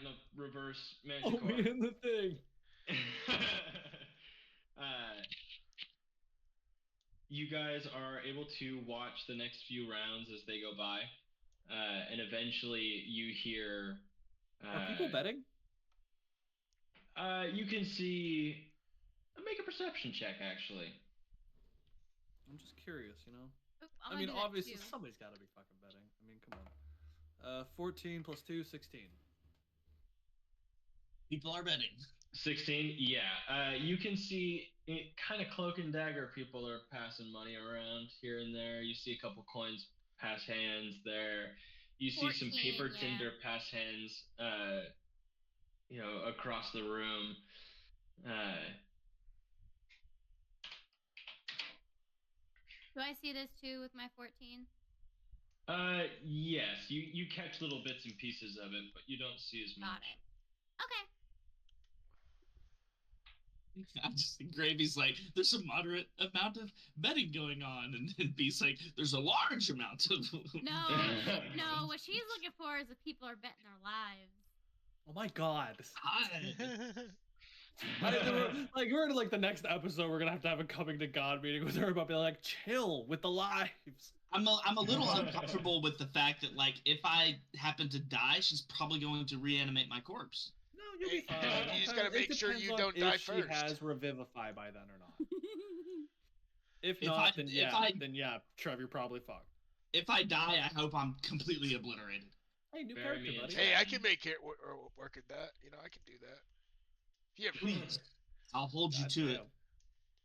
in a reverse Oh, manticore. me in the thing. You guys are able to watch the next few rounds as they go by, and eventually you hear. Are people betting? You can see. Make a perception check, actually. I'm just curious, you know. Oop, I mean, obviously too. somebody's got to be fucking betting. I mean, come on. 14 plus 2, 16. People are betting. 16, yeah. You can see it kind of cloak and dagger. People are passing money around here and there. You see a couple coins pass hands there. You see 14, some paper yeah. tinder pass hands, across the room. Do I see this too with my 14? Yes. You catch little bits and pieces of it, but you don't see as much. Got it. Okay. I just think Gravey's like, there's a moderate amount of betting going on, and then B's like, there's a large amount of. No. What she's looking for is if people are betting their lives. Oh my god. Hi. We're in like the next episode. We're gonna have a coming to God meeting with her about being like, chill with the lives. I'm a little uncomfortable with the fact that like if I happen to die, she's probably going to reanimate my corpse. No, you'll be fine. You just gotta make sure you don't die first. If she has Revivify by then or not. If If not, I- then if yeah, I- then yeah, Trev, you're probably fucked. If I die, I hope I'm completely obliterated. Hey, new Very character, mean. buddy. Hey, I can make it work at that. You know, I can do that. Yeah, Please, I'll hold you to it.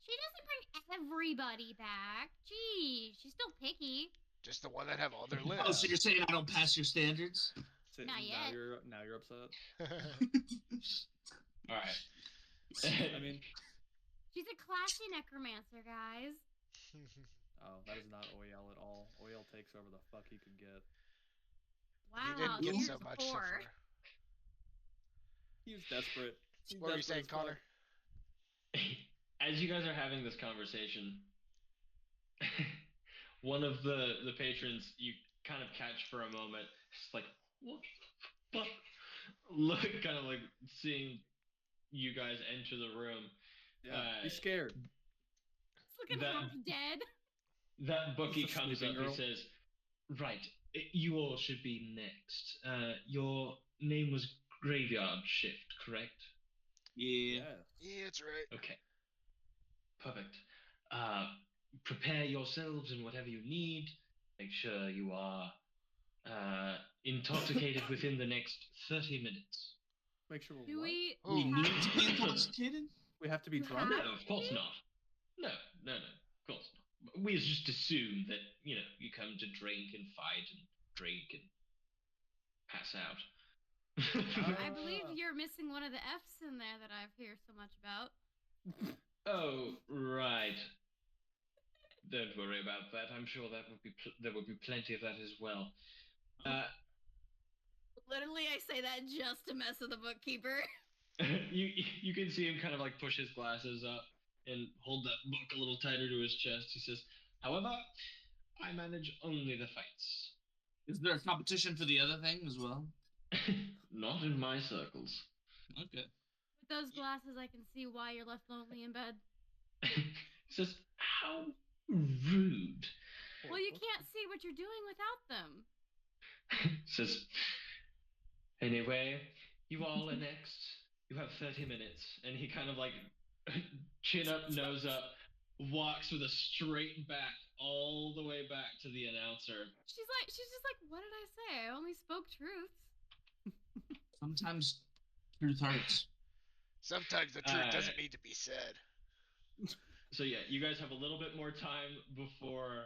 She doesn't bring everybody back. Gee, she's still picky. just the one that have all their limbs. Oh, so you're saying I don't pass your standards? So Not yet. Now you're upset. All right. I mean, She's a classy necromancer, guys. oh, that is not Oyel at all. Oyel takes over the fuck he can get. Wow, you didn't get here's so much so poor. far. He's desperate. He's What were you desperate saying, as fuck. Connor? As you guys are having this conversation, one of the patrons you kind of catch for a moment, just like, what the fuck? Look, kind of like seeing you guys enter the room. Yeah, he's scared. It's looking That- half dead. That bookie It's a comes up sleeping and girl. says, right, you all should be next. Your name was Graveyard Shift, correct? Yeah. Yeah, that's right. Okay. Perfect. Prepare yourselves and whatever you need. Make sure you are intoxicated within the next 30 minutes. Make sure we're Do what? we? We Ooh. need to be intoxicated? We have to be You drunk? have- No, of course not. No, of course not. We just assume that, you come to drink and fight and drink and pass out. I believe you're missing one of the F's in there that I've heard so much about. Oh, right. Don't worry about that. I'm sure that there would be plenty of that as well. Literally, I say that just to mess with the bookkeeper. You can see him kind of like push his glasses up and hold that book a little tighter to his chest. He says, however, I manage only the fights. Is there a competition for the other thing as well? Not in my circles. Okay. With those glasses, I can see why you're left lonely in bed. He says, how rude. Well, you can't see what you're doing without them. Says, anyway, you all are next. You have 30 minutes. And he kind of like, chin up, nose up, walks with a straight back all the way back to the announcer. She's just like, what did I say? I only spoke truth. Sometimes truth hurts. Sometimes the truth doesn't need to be said. So yeah, you guys have a little bit more time before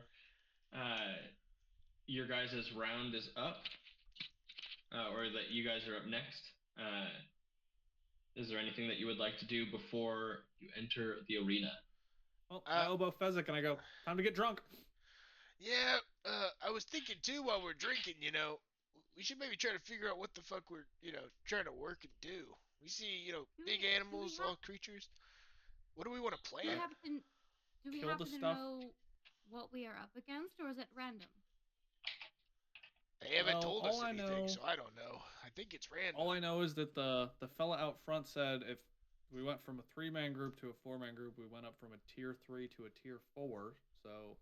your guys' round is up, or that you guys are up next. Is there anything that you would like to do before you enter the arena? Well, I elbow Fezzik and I go, time to get drunk. Yeah, I was thinking too while we're drinking, we should maybe try to figure out what the fuck we're, trying to work and do. We see, big animals, all creatures. What do we want to Do plan? we Kill happen the to stuff. know what we are up against, or is it random? They haven't Well, told us all I anything, know- so I don't know. I think it's random. All I know is that the fella out front said if we went from a 3-man group to a 4-man group, we went up from a tier 3 to a tier 4. So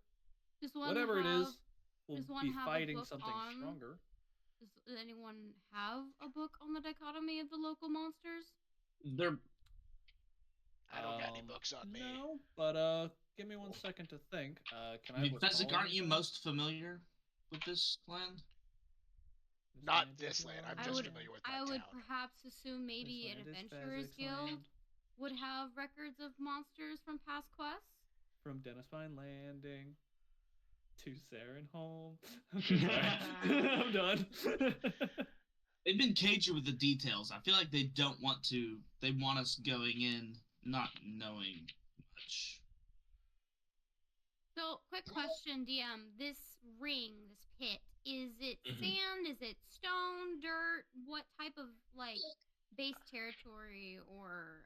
Does one whatever it have, is, we'll does one be have a fighting book something on- stronger. Does anyone have a book on the dichotomy of the local monsters? They're I don't got any books on me. No, but give me 1 second to think. Can I mean, recall Fezzik, aren't you anything? most familiar with this land? Not land this is land. your I'm I just would- familiar with that I would town. perhaps assume maybe an This land is adventurers Fezzik's guild land. would have records of monsters from past quests. From Dennis Fine Landing to Saren Home. Okay, sorry. I'm done. They've been cagey with the details. I feel like they don't want to. They want us going in not knowing much. So, quick question, DM. This ring, this pit, is it sand? Is it stone, dirt? What type of, like, base territory or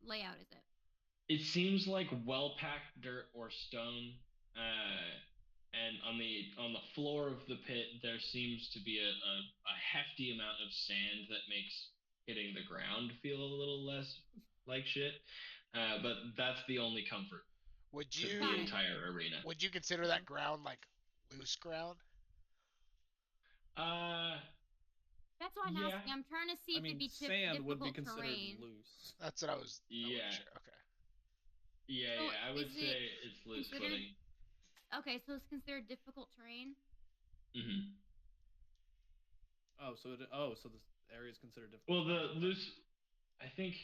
layout is it? It seems like well-packed dirt or stone, and on the floor of the pit there seems to be a hefty amount of sand that makes hitting the ground feel a little less like shit. But that's the only comfort Would to you the entire arena. would you consider that ground like loose ground? That's what I'm Yeah. asking. I'm trying to see I if mean, it'd be sand would be difficult considered terrain. loose. That's what I was. I wasn't Yeah. sure. Okay. Yeah, So yeah, I would is say it it's loose considered- footing. Okay, so it's considered difficult terrain. Hmm. So this area is considered difficult. Well, the loose, I think,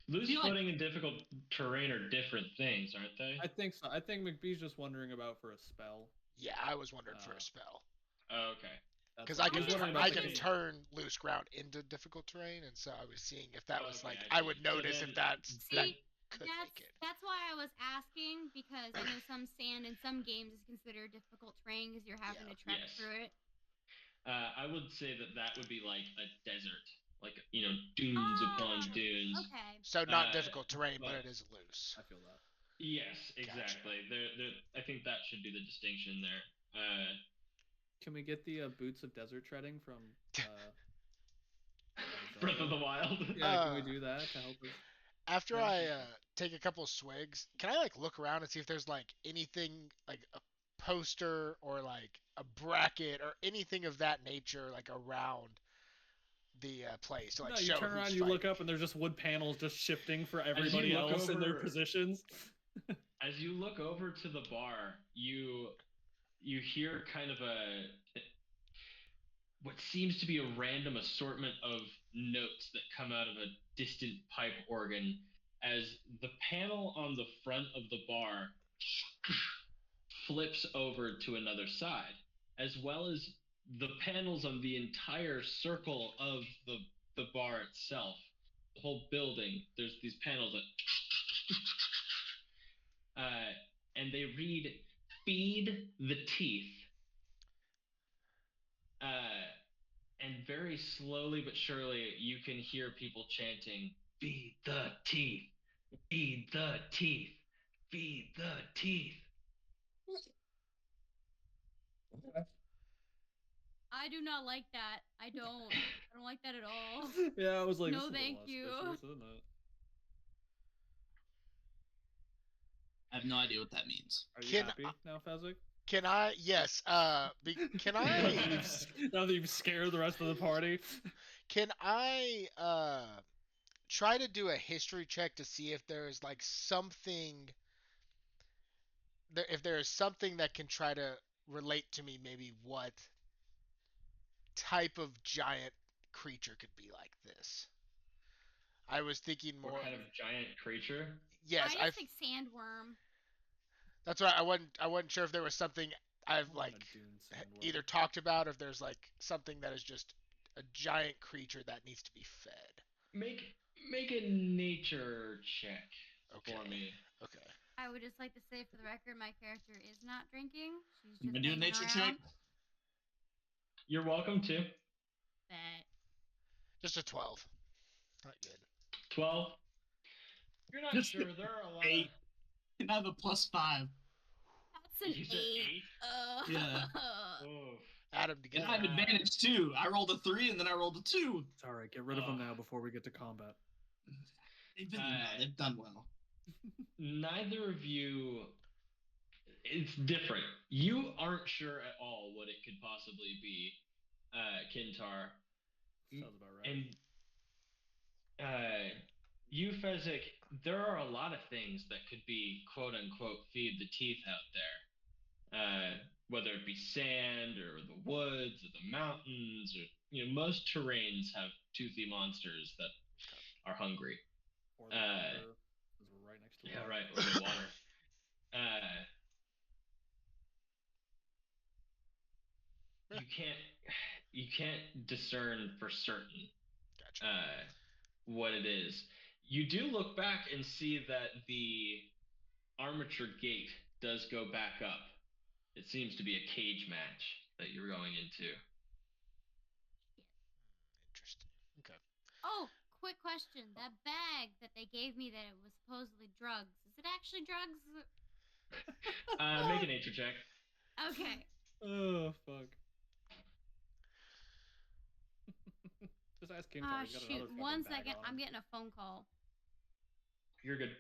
loose feel like- footing and difficult terrain are different things, aren't they? I think so. I think McBee's just wondering about for a spell. Yeah, I was wondering for a spell Oh, okay. because That's I what can was wondering I about can the- turn loose ground into difficult terrain, and so I was seeing if that was Okay, like I I see. would So notice then- if that See, could that's make it. that's why I was asking, because I know some sand in some games is considered difficult terrain because you're having Yeah. to trek Yes. through it. I would say that would be like a desert, like dunes upon Oh, dunes. Okay. So not Uh, difficult terrain, but but- it is loose. I feel that. Yes, exactly. There. I think that should be the distinction there. Can we get the boots of desert treading from Breath of the Wild. Yeah, can we do that to help us? After Yeah. I take a couple swigs, can I like look around and see if there's like anything like a poster or like a bracket or anything of that nature like around the place to like No, you show turn who's around, you look fighting? up, and there's just wood panels just shifting for everybody look else in their over- positions. As you look over to the bar, you hear kind of what seems to be a random assortment of notes that come out of a distant pipe organ as the panel on the front of the bar flips over to another side, as well as the panels on the entire circle of the bar itself. The whole building, there's these panels that and they read "Feed the Teeth." And very slowly but surely, you can hear people chanting, "Feed the teeth, feed the teeth, feed the teeth." I do not like that. I don't like that at all. Yeah, I was like, No, this is a thank little you. auspicious, isn't it? I have no idea what that means. Are you Can happy now, Fezzik? Can I? Yes. Can Now that I? now that you've scared the rest of the party. Can I try to do a history check to see if there is like something if there is something that can try to relate to me maybe what type of giant creature could be like this. I was thinking more. What kind of giant creature? Yes, I just think sandworm. that's why I wasn't sure if there was something I've I want like a dune sandworm. either talked about, or if there's like something that is just a giant creature that needs to be fed. Make a nature check for Okay. me. Okay. I would just like to say for the record, my character is not drinking. She's Can just I do a hanging nature around. check? You're welcome to. That Just a 12. Not good. 12. You're not Just sure. There are a lot 8. Can I have a +5? that's an You said 8. 8? Yeah. Oh. Adam to get And I have advantage too. I rolled a 3 and then I rolled a 2. It's all right. Get rid of them now before we get to combat. They've done well. Neither of you. It's different. You aren't sure at all what it could possibly be, Kintar. Sounds about right. And you, Fezzik, there are a lot of things that could be quote unquote feed the teeth out there. Whether it be sand or the woods or the mountains, or most terrains have toothy monsters that are hungry. Or the water, 'cause we're right next to Yeah, water. right. Or the water. You can't discern for certain what it is. You do look back and see that the armature gate does go back up. It seems to be a cage match that you're going into. Interesting. Okay. Oh, quick question. That bag that they gave me that it was supposedly drugs. Is it actually drugs? Make a nature check. Okay. Oh, fuck. Just ask Kintar. Ah, He's got shoot. another fucking 1 bag second. on him. I'm getting a phone call. You're good.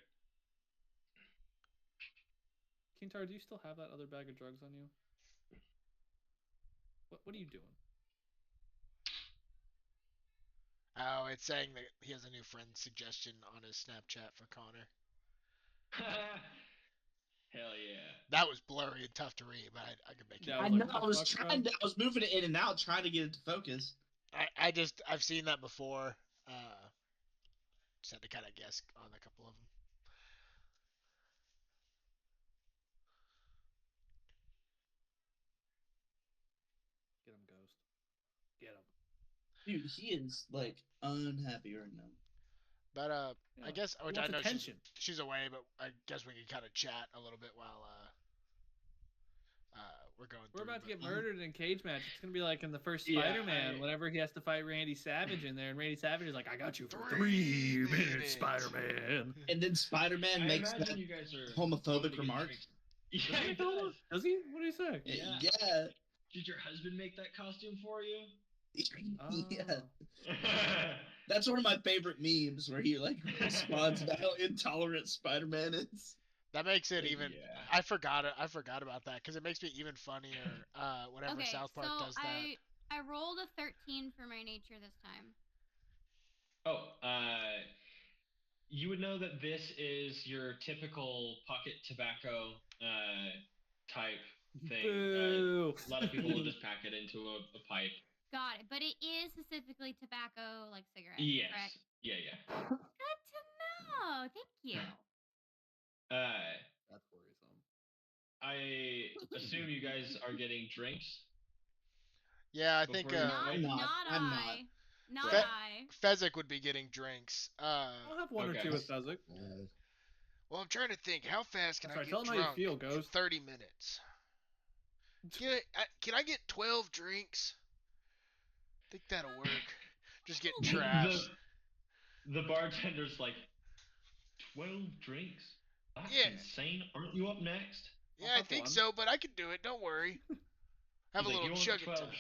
Kintar, do you still have that other bag of drugs on you? What are you doing? Oh, it's saying that he has a new friend suggestion on his Snapchat for Connor. Hell yeah. That was blurry and tough to read, but I could make it. Yeah, out. I know. I was moving it in and out, trying to get it to focus. I've seen that before. Just had to kind of guess on a couple of them. Get him, Ghost. Get him. Dude, he is like unhappy right now. But Yeah, I guess he which I wants know attention. she's away, but I guess we can kind of chat a little bit while we're going. We're through, about to but- get murdered in cage match. It's gonna be like in the first Yeah, Spider-Man, whenever he has to fight Randy Savage in there, and Randy Savage is like, "I got you for 3 3 minutes, minutes." Spider-Man." And then Spider-Man I makes imagine that you guys are homophobic remark. Yeah, he does. Does he? What did he say? Yeah. Yeah. Did your husband make that costume for you? Yeah. That's one of my favorite memes where he like responds about how intolerant Spider-Man is. That makes it even. Yeah. I forgot about that because it makes me even funnier. Whenever Okay, South Park so does that. I rolled a 13 for my nature this time. You would know that this is your typical pocket tobacco type thing. Boo. A lot of people will just pack it into a pipe. Got it, but it is specifically tobacco, like cigarettes. Yes. Correct? Yeah. Good to know. Thank you. That's worrisome. I assume you guys are getting drinks. Yeah, I think Before you- I'm not. Not Fe- I. Fezzik would be getting drinks. I'll have one or Okay. two with Fezzik. Well, I'm trying to think. How fast can Sorry, I get tell him how you drunk feel, in Ghost. 30 minutes? Can I get 12 drinks? I think that'll work. Just get trash. The bartender's like, 12 drinks? That's Yeah. insane. Aren't you up next? Yeah, I'll I have think one. so, but I can do it. Don't worry. Have He's a like, little "You chug want it 12, time.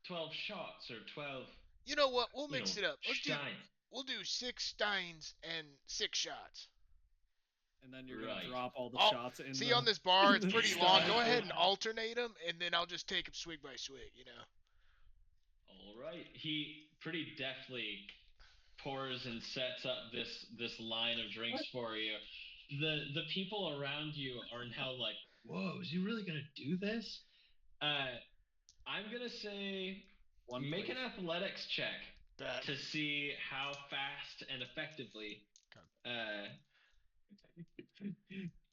12 shots or 12 You know what? We'll mix it up. steins. We'll do 6 steins and 6 shots. And then you're gonna Right. drop all the Oh, shots in. See, the... on this bar, it's pretty long. Go Steins. ahead and alternate them, and then I'll just take them swig by swig, you know. All right. He pretty deftly pours and sets up this line of drinks for you. The people around you are now like, whoa, is he really gonna do this? I'm gonna say One make an place. athletics check Bet. to see how fast and effectively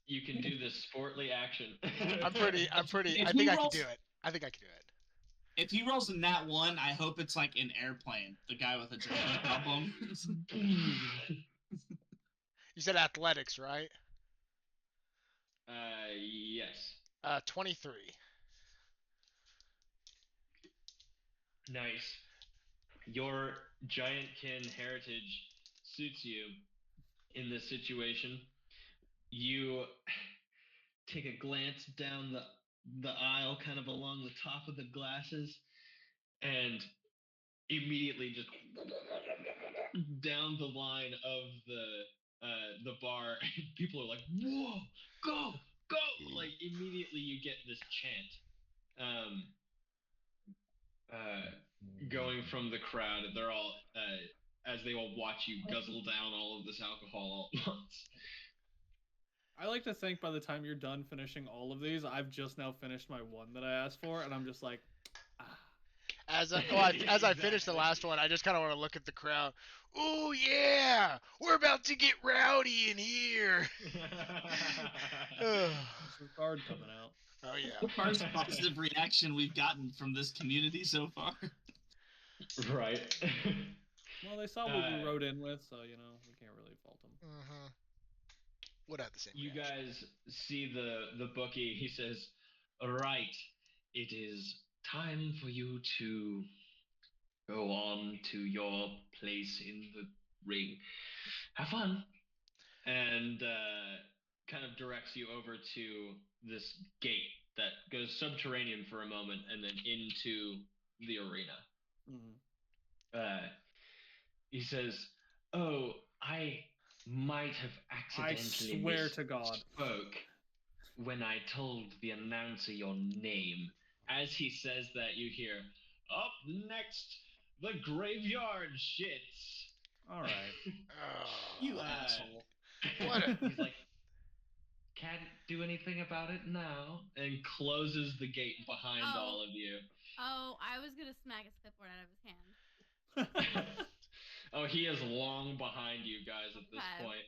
you can do this sportly action. I'm pretty. If I think he I can rolls- do it. I think I can do it. If he rolls a nat 1, I hope it's like an airplane. The guy with a drinking problem. You said athletics, right? Yes. 23. Nice. Your giantkin heritage suits you in this situation. You take a glance down the the aisle kind of along the top of the glasses, and immediately just down the line of the bar, people are like, "Whoa, go, go!" Like immediately you get this chant, going from the crowd. They're all as they all watch you guzzle down all of this alcohol all at once. I like to think by the time you're done finishing all of these, I've just now finished my one that I asked for, and I'm just like, ah. As I finish the Exactly. last one, I just kind of want to look at the crowd. Ooh yeah, we're about to get rowdy in here. Oh Some card coming out. yeah. First positive reaction we've gotten from this community so far. Right. Well, they saw what we wrote in with, so you know we can't really fault them. Mm-hmm. Would have the same. You reaction. guys see the bookie. He says, "All right, it is time for you to go on to your place in the ring. Have fun." And kind of directs you over to this gate that goes subterranean for a moment and then into the arena. Mm-hmm. He says, "Oh, I might have I accidentally swear to God. misspoke when I told the announcer your name." As he says that, you hear, "Up next, the graveyard shits." All right. Oh, You asshole. What a- He's like, "Can't do anything about it now," and closes the gate behind Oh. all of you. Oh, I was gonna smack his clipboard out of his hand. Oh, he is long behind you guys at this Okay. point.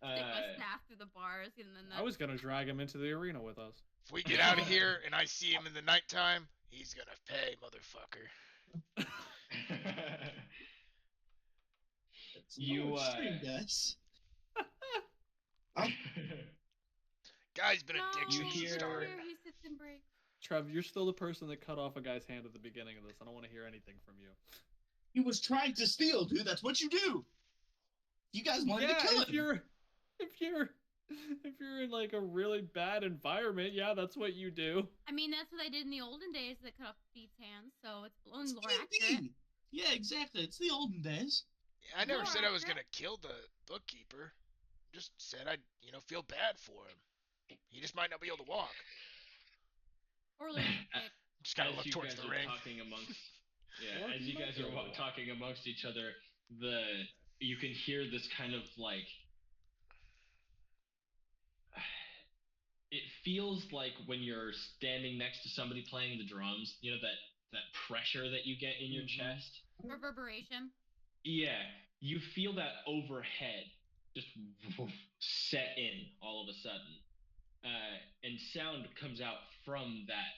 Stick my staff through the bars, and then I was gonna drag him into the arena with us. If we get out of here and I see him in the nighttime, he's gonna pay, motherfucker. You, Extreme, guys. Guy's been a dick No, since the hear- start. he sits and breaks. Trev, you're still the person that cut off a guy's hand at the beginning of this. I don't want to hear anything from you. He was trying to steal, dude. That's what you do. You guys wanted to kill him. If you're in like a really bad environment, yeah, that's what you do. I mean, that's what I did in the olden days that cut off Beat's hands, so it's only more D&D. accurate. Yeah, exactly. It's the olden days. I never More said I was accurate. gonna kill the bookkeeper. Just said I'd, feel bad for him. He just might not be able to walk. Or lose a kick. Just kind of As look you towards guys the are ring. talking amongst, Or as you he might guys be are able to walk. talking amongst each other, you can hear this kind of like. It feels like when you're standing next to somebody playing the drums, you know that pressure that you get in your Mhm. chest. Reverberation. Yeah, you feel that overhead just set in all of a sudden, and sound comes out from that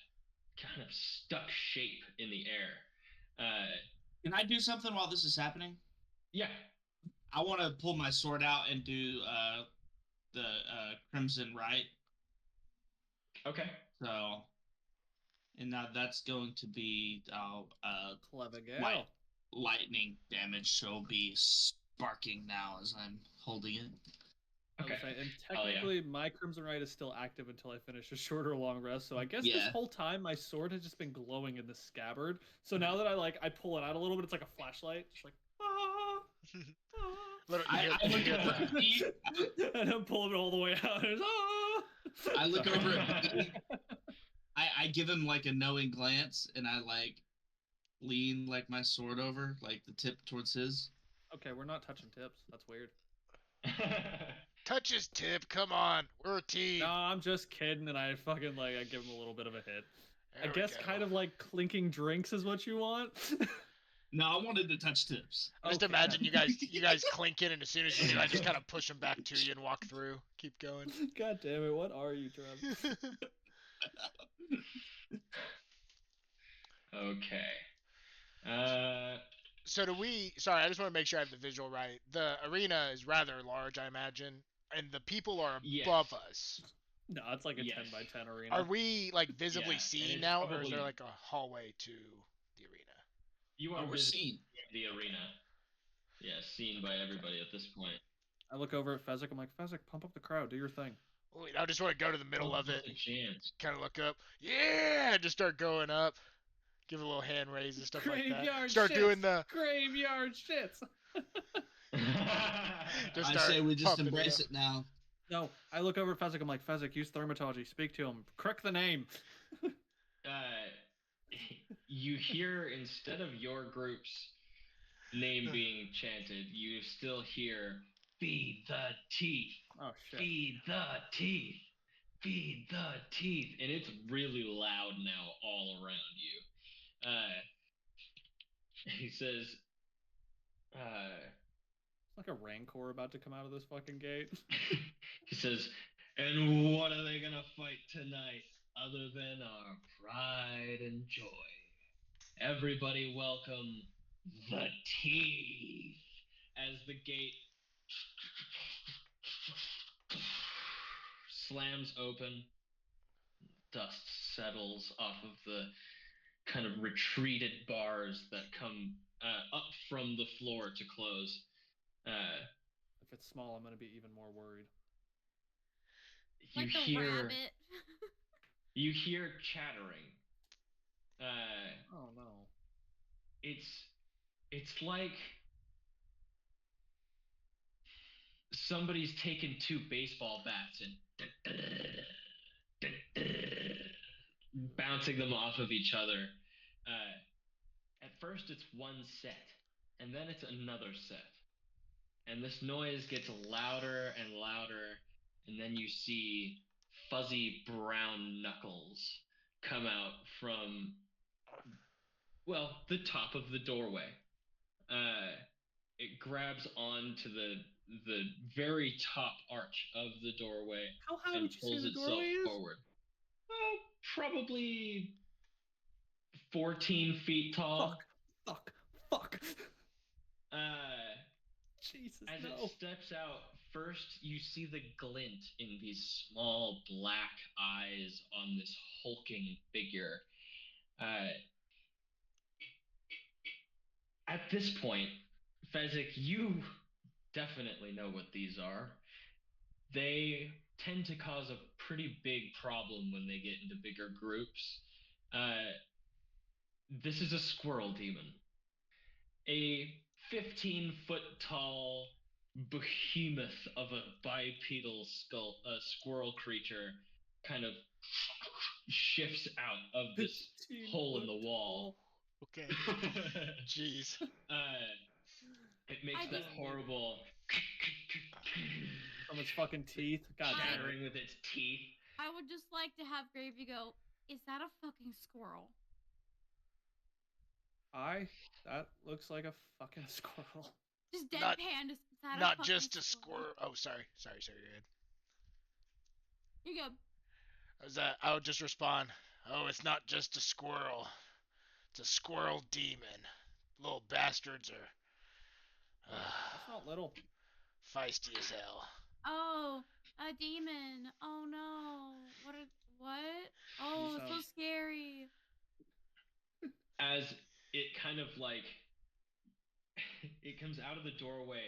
kind of stuck shape in the air. Can I do something while this is happening? Yeah. I want to pull my sword out and do the Crimson Right. Okay. So, and now that's going to be Clever girl. lightning damage. So it'll be sparking now as I'm holding it. I was Okay. saying, and Oh, yeah. technically, my Crimson Right is still active until I finish a short or long rest. So I guess this Yeah. whole time my sword has just been glowing in the scabbard. So now that I pull it out a little bit, it's like a flashlight. It's like I look over at Pete. and I'm pulling it all the way out. And it's, I look over at Pete. I give him like a knowing glance, and I like lean like my sword over, like the tip towards his. Okay, we're not touching tips. That's weird. Touch his tip, come on. We're a team. No, I'm just kidding, and I fucking I give him a little bit of a hit. There I we guess go. kind of like clinking drinks is what you want. No, I wanted to touch tips. I just Okay. imagine you guys clinking, and as soon as you do, I just kind of push him back to you and walk through. Keep going. God damn it! What are you, Trev? Okay. So do we? Sorry, I just want to make sure I have the visual right. The arena is rather large, I imagine, and the people are Yes. above us. No, it's like a Yes. 10x10 arena. Are we like visibly Yeah, and seen it's now, or is probably- there like a hallway to the arena? You Oh, are we're visiting seen. the arena. Yeah, seen by everybody at this point. I look over at Fezzik. I'm like, Fezzik, pump up the crowd. Do your thing. I just want to go to the middle of it, A chance. kind of look up. Yeah, just start going up, give a little hand raise and stuff like that. Graveyard Start shits. doing the. Graveyard shits. Just I start say we just pumping embrace up. it now. No, I look over at Fezzik. I'm like, Fezzik, use thaumaturgy. Speak to him. Correct the name. You hear, instead of your group's name being chanted, you still hear, feed the teeth, Oh shit. feed the teeth, feed the teeth. And it's really loud now all around you. He says, It's like a rancor about to come out of this fucking gate. he says, and what are they gonna fight tonight other than our pride and joy? Everybody welcome the teeth. As the gate slams open, dust settles off of the kind of retreated bars that come up from the floor to close. If it's small, I'm gonna be even more worried. You Like the hear rabbit. you hear chattering. Oh no. It's like somebody's taken two baseball bats and bouncing them off of each other. At first it's one set, and then it's another set. And this noise gets louder and louder, and then you see fuzzy brown knuckles come out from, well, the top of the doorway. It grabs onto the very top arch of the doorway How high and would you say pulls the itself doorway is? forward. Oh, probably 14 feet tall. Fuck. Jesus, As no. it steps out, first you see the glint in these small black eyes on this hulking figure. At this point, Fezzik, you definitely know what these are. They tend to cause a pretty big problem when they get into bigger groups. This is a squirrel demon. A 15-foot tall behemoth of a bipedal squirrel creature kind of shifts out of this hole in the wall. Okay. Jeez. It makes that horrible From its fucking teeth. God damn chattering it. with its teeth. I would just like to have Gravey go, is that a fucking squirrel? That looks like a fucking squirrel. Just Not- deadpan. Is that Not a fucking just a squirrel. Oh, sorry. You're good. You're good. I would just respond. Oh, it's not just a squirrel. It's a squirrel demon. Little bastards are That's not little. feisty as hell. Oh, a demon. Oh no. What? Oh, it's so scary. As it kind of like it comes out of the doorway,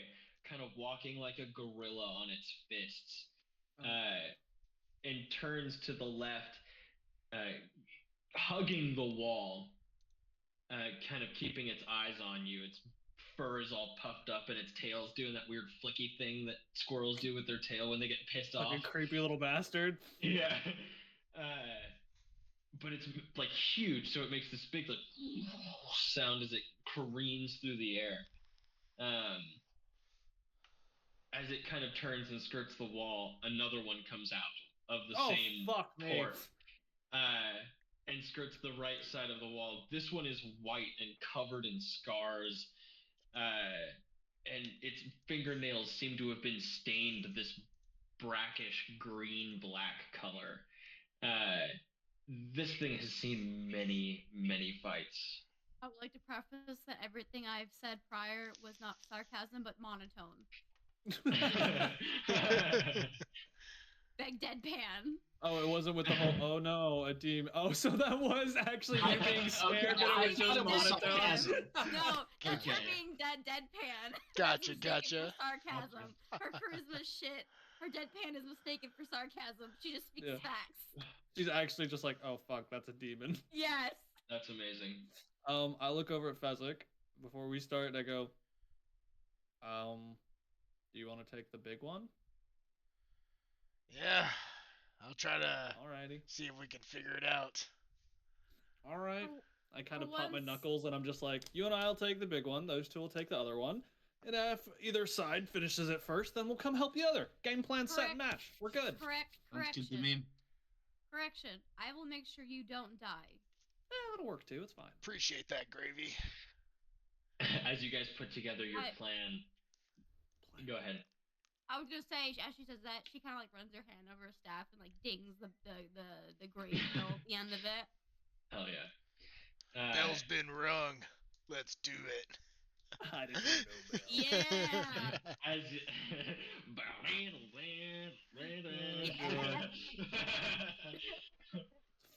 kind of walking like a gorilla on its fists, and turns to the left, hugging the wall, kind of keeping its eyes on you. Its fur is all puffed up, and its tail's doing that weird flicky thing that squirrels do with their tail when they get pissed off. Fucking creepy little bastard. Yeah. But it's like huge, so it makes this big like sound as it careens through the air. As it kind of turns and skirts the wall, another one comes out of the same port, and skirts the right side of the wall. This one is white and covered in scars, and its fingernails seem to have been stained this brackish green-black color. This thing has seen many, many fights. I would like to preface that everything I've said prior was not sarcasm, but monotone. Big deadpan. Oh, it wasn't with the whole, oh no, a demon. Oh, so that was actually you being scared, but it was just monotone. No, it's Okay. her being deadpan. Gotcha. It's sarcasm. Her charisma shit. Her deadpan is mistaken for sarcasm. She just speaks Yeah. facts. She's actually just like, oh fuck, that's a demon. Yes. That's amazing. I look over at Fezzik before we start and I go, do you want to take the big one? Yeah, I'll try to Alrighty. see if we can figure it out. Alright. I kind of pop my once- knuckles and I'm just like, you and I'll take the big one, those two will take the other one. And if either side finishes it first, then we'll come help the other. Game plan, set, and match. We're good. Sounds good to Correction. me. Correction. I will make sure you don't die. It'll work too, it's fine. Appreciate that, Gravey. As you guys put together your plan, go ahead. I was gonna say, as she says that, she kind of like runs her hand over her staff and like dings the grave bell at the end of it. Hell yeah. Bell's been rung. Let's do it. I didn't know Bell. Yeah. As you...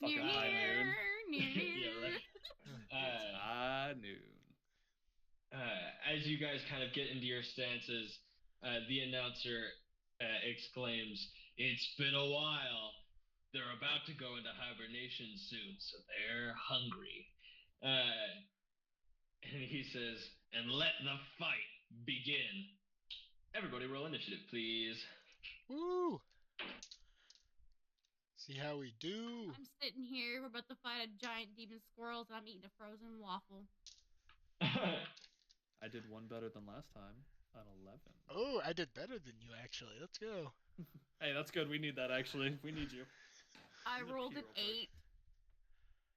Fucking high noon. Yeah, right. High noon. As you guys kind of get into your stances, the announcer exclaims, "It's been a while. They're about to go into hibernation soon, so they're hungry." And he says, "And let the fight begin." Everybody roll initiative, please. Woo! See how we do. I'm sitting here. We're about to fight a giant demon squirrel, and I'm eating a frozen waffle. I did one better than last time. An 11. Oh, I did better than you, actually. Let's go. Hey, that's good. We need that, actually. We need you. I gonna rolled pee an real quick. 8.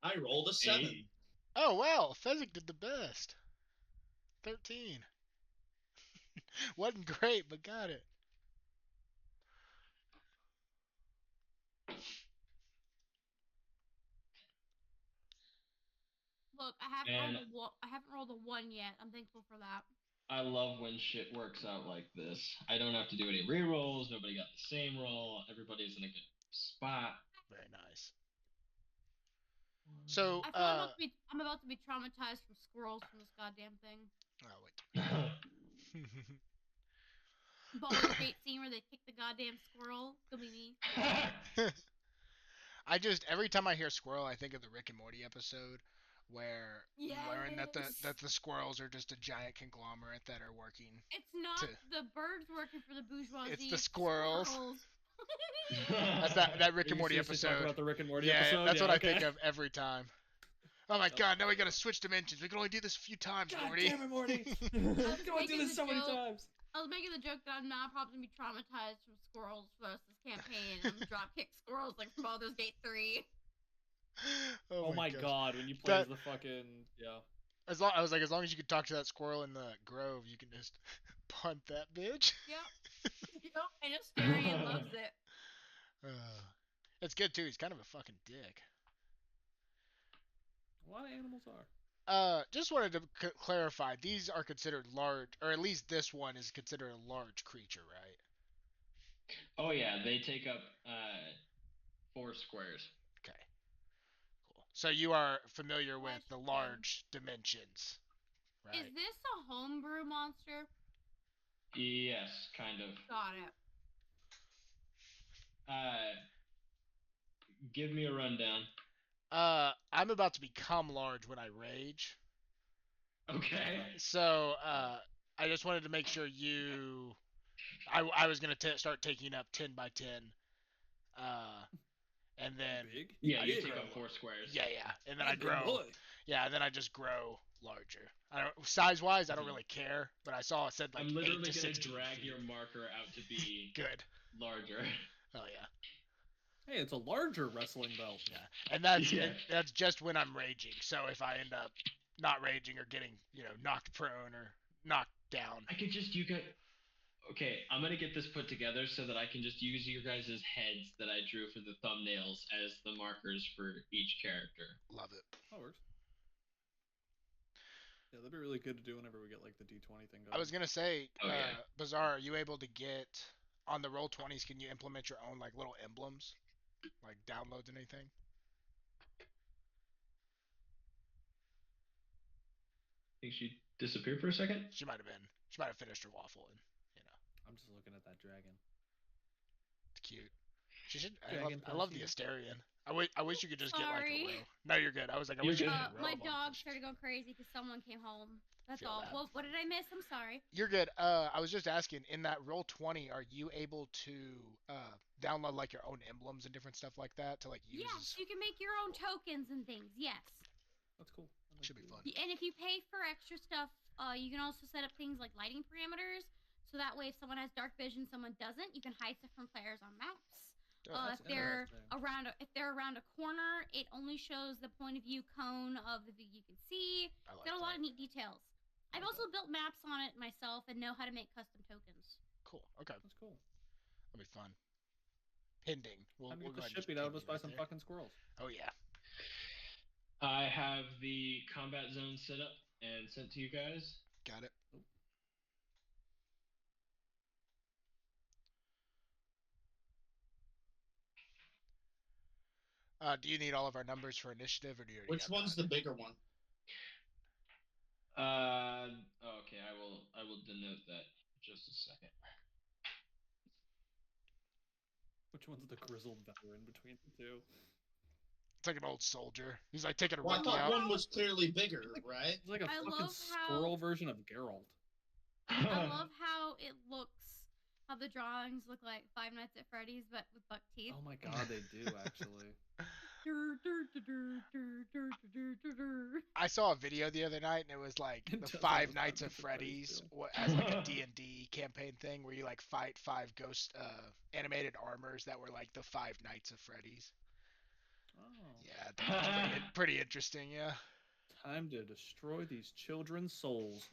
I rolled a 7. Hey. Oh, wow. Fezzik did the best. 13. Wasn't great, but got it. Look, I haven't rolled a 1 yet. I'm thankful for that. I love when shit works out like this. I don't have to do any rerolls. Nobody got the same roll. Everybody's in a good spot. Very nice. So, I feel I'm about to be traumatized from squirrels from this goddamn thing. oh, wait. Baldur's Gate scene where they kick the goddamn squirrel. It's gonna be me. I just, every time I hear squirrel, I think of the Rick and Morty episode where you learn that the squirrels are just a giant conglomerate that are working. It's not the birds working for the bourgeoisie. It's the squirrels. squirrels. That's that Rick and Morty Talking episode. about the Rick and Morty Yeah, episode? that's what I okay. think of every time. Oh my god, now we gotta switch dimensions. We can only do this a few times, God Morty. damn it, Morty. was Go and do making this the so many joke. times. I was making the joke that I'm not probably gonna be traumatized from squirrels for the rest of this campaign. I'm gonna drop kick squirrels like from Baldur's Gate 3. Oh my gosh. god, when you play That- as the fucking I was like, as long as you can talk to that squirrel in the grove, you can just punt that bitch. Yep. Yep. And Asterion loves it. It's good too. He's kind of a fucking dick. a lot of animals are. Just wanted to clarify. These are considered large, or at least this one is considered a large creature, right? Oh yeah, they take up 4 squares. Okay. Cool. So you are familiar with the Question. large dimensions, right? Is this a homebrew monster? Yes, kind of. Got it. Give me a rundown. I'm about to become large when I rage. Okay. So, I just wanted to make sure you. I was gonna start taking up 10 by 10. And then. Big? Yeah, I you did take grow up 4 squares. Yeah. And then I Big grow. boy. Yeah, and then I just grow larger. Size-wise, I don't really care, but I saw it said like I'm 8 literally to gonna 16 drag feet. your marker out to be Good. larger. Oh yeah. Hey, it's a larger wrestling belt. Yeah. And that's Yeah. that's just when I'm raging. So if I end up not raging or getting, knocked prone or knocked down. I could just Okay, I'm gonna get this put together so that I can just use your guys' heads that I drew for the thumbnails as the markers for each character. Love it. That works. Yeah, that'd be really good to do whenever we get like the D20 thing going. I was gonna say, Oh, yeah. Bazaar, are you able to get on the Roll20s? Can you implement your own like little emblems, like downloads and anything? Think she disappeared for a second? She might have finished her waffle and. I'm just looking at that dragon. cute. She should. Dragon I love the plushie. Asterion. I wish you could just get like Sorry. a row. No, you're good. I was like, I You're wish you good. could get a row My of them. dog started going crazy because someone came home. That's Feel all. that. What did I miss? I'm sorry. You're good. I was just asking. In that roll 20, are you able to download like your own emblems and different stuff like that to like use? Yes, you can make your own tokens and things. Yes. That's cool. Should be fun. And if you pay for extra stuff, you can also set up things like lighting parameters. So that way, if someone has dark vision, someone doesn't, you can hide different players on maps. That's If they're interesting. around a corner, it only shows the point of view cone of the view you can see. I like Got a lot that. of neat details. I've also built maps on it myself and know how to make custom tokens. Cool. Okay, That's cool. that'll be fun. Pending. We'll Time to go get the ahead and just shipping out. ping Let's you buy right some there. fucking squirrels. Oh yeah. I have the combat zone set up and sent to you guys. Got it. Do you need all of our numbers for initiative, or do you already Which have one's that? the bigger one? Okay, I will denote that just a second. Which one's the grizzled veteran between the two? It's like an old soldier. He's like taking a Well, I rookie thought out. one was clearly bigger, right? It's like a I fucking love how- squirrel version of Geralt. I love how it looks, how the drawings look like Five Nights at Freddy's, but with buck teeth. Oh my god, they do actually. I saw a video the other night, and it was like It the does Five almost Nights have at Nights at Freddy's, Freddy's too. as like a D&D campaign thing where you like fight 5 ghost animated armors that were like the Five Nights of Freddy's. Oh. Yeah, that's pretty interesting. Yeah. Time to destroy these children's souls.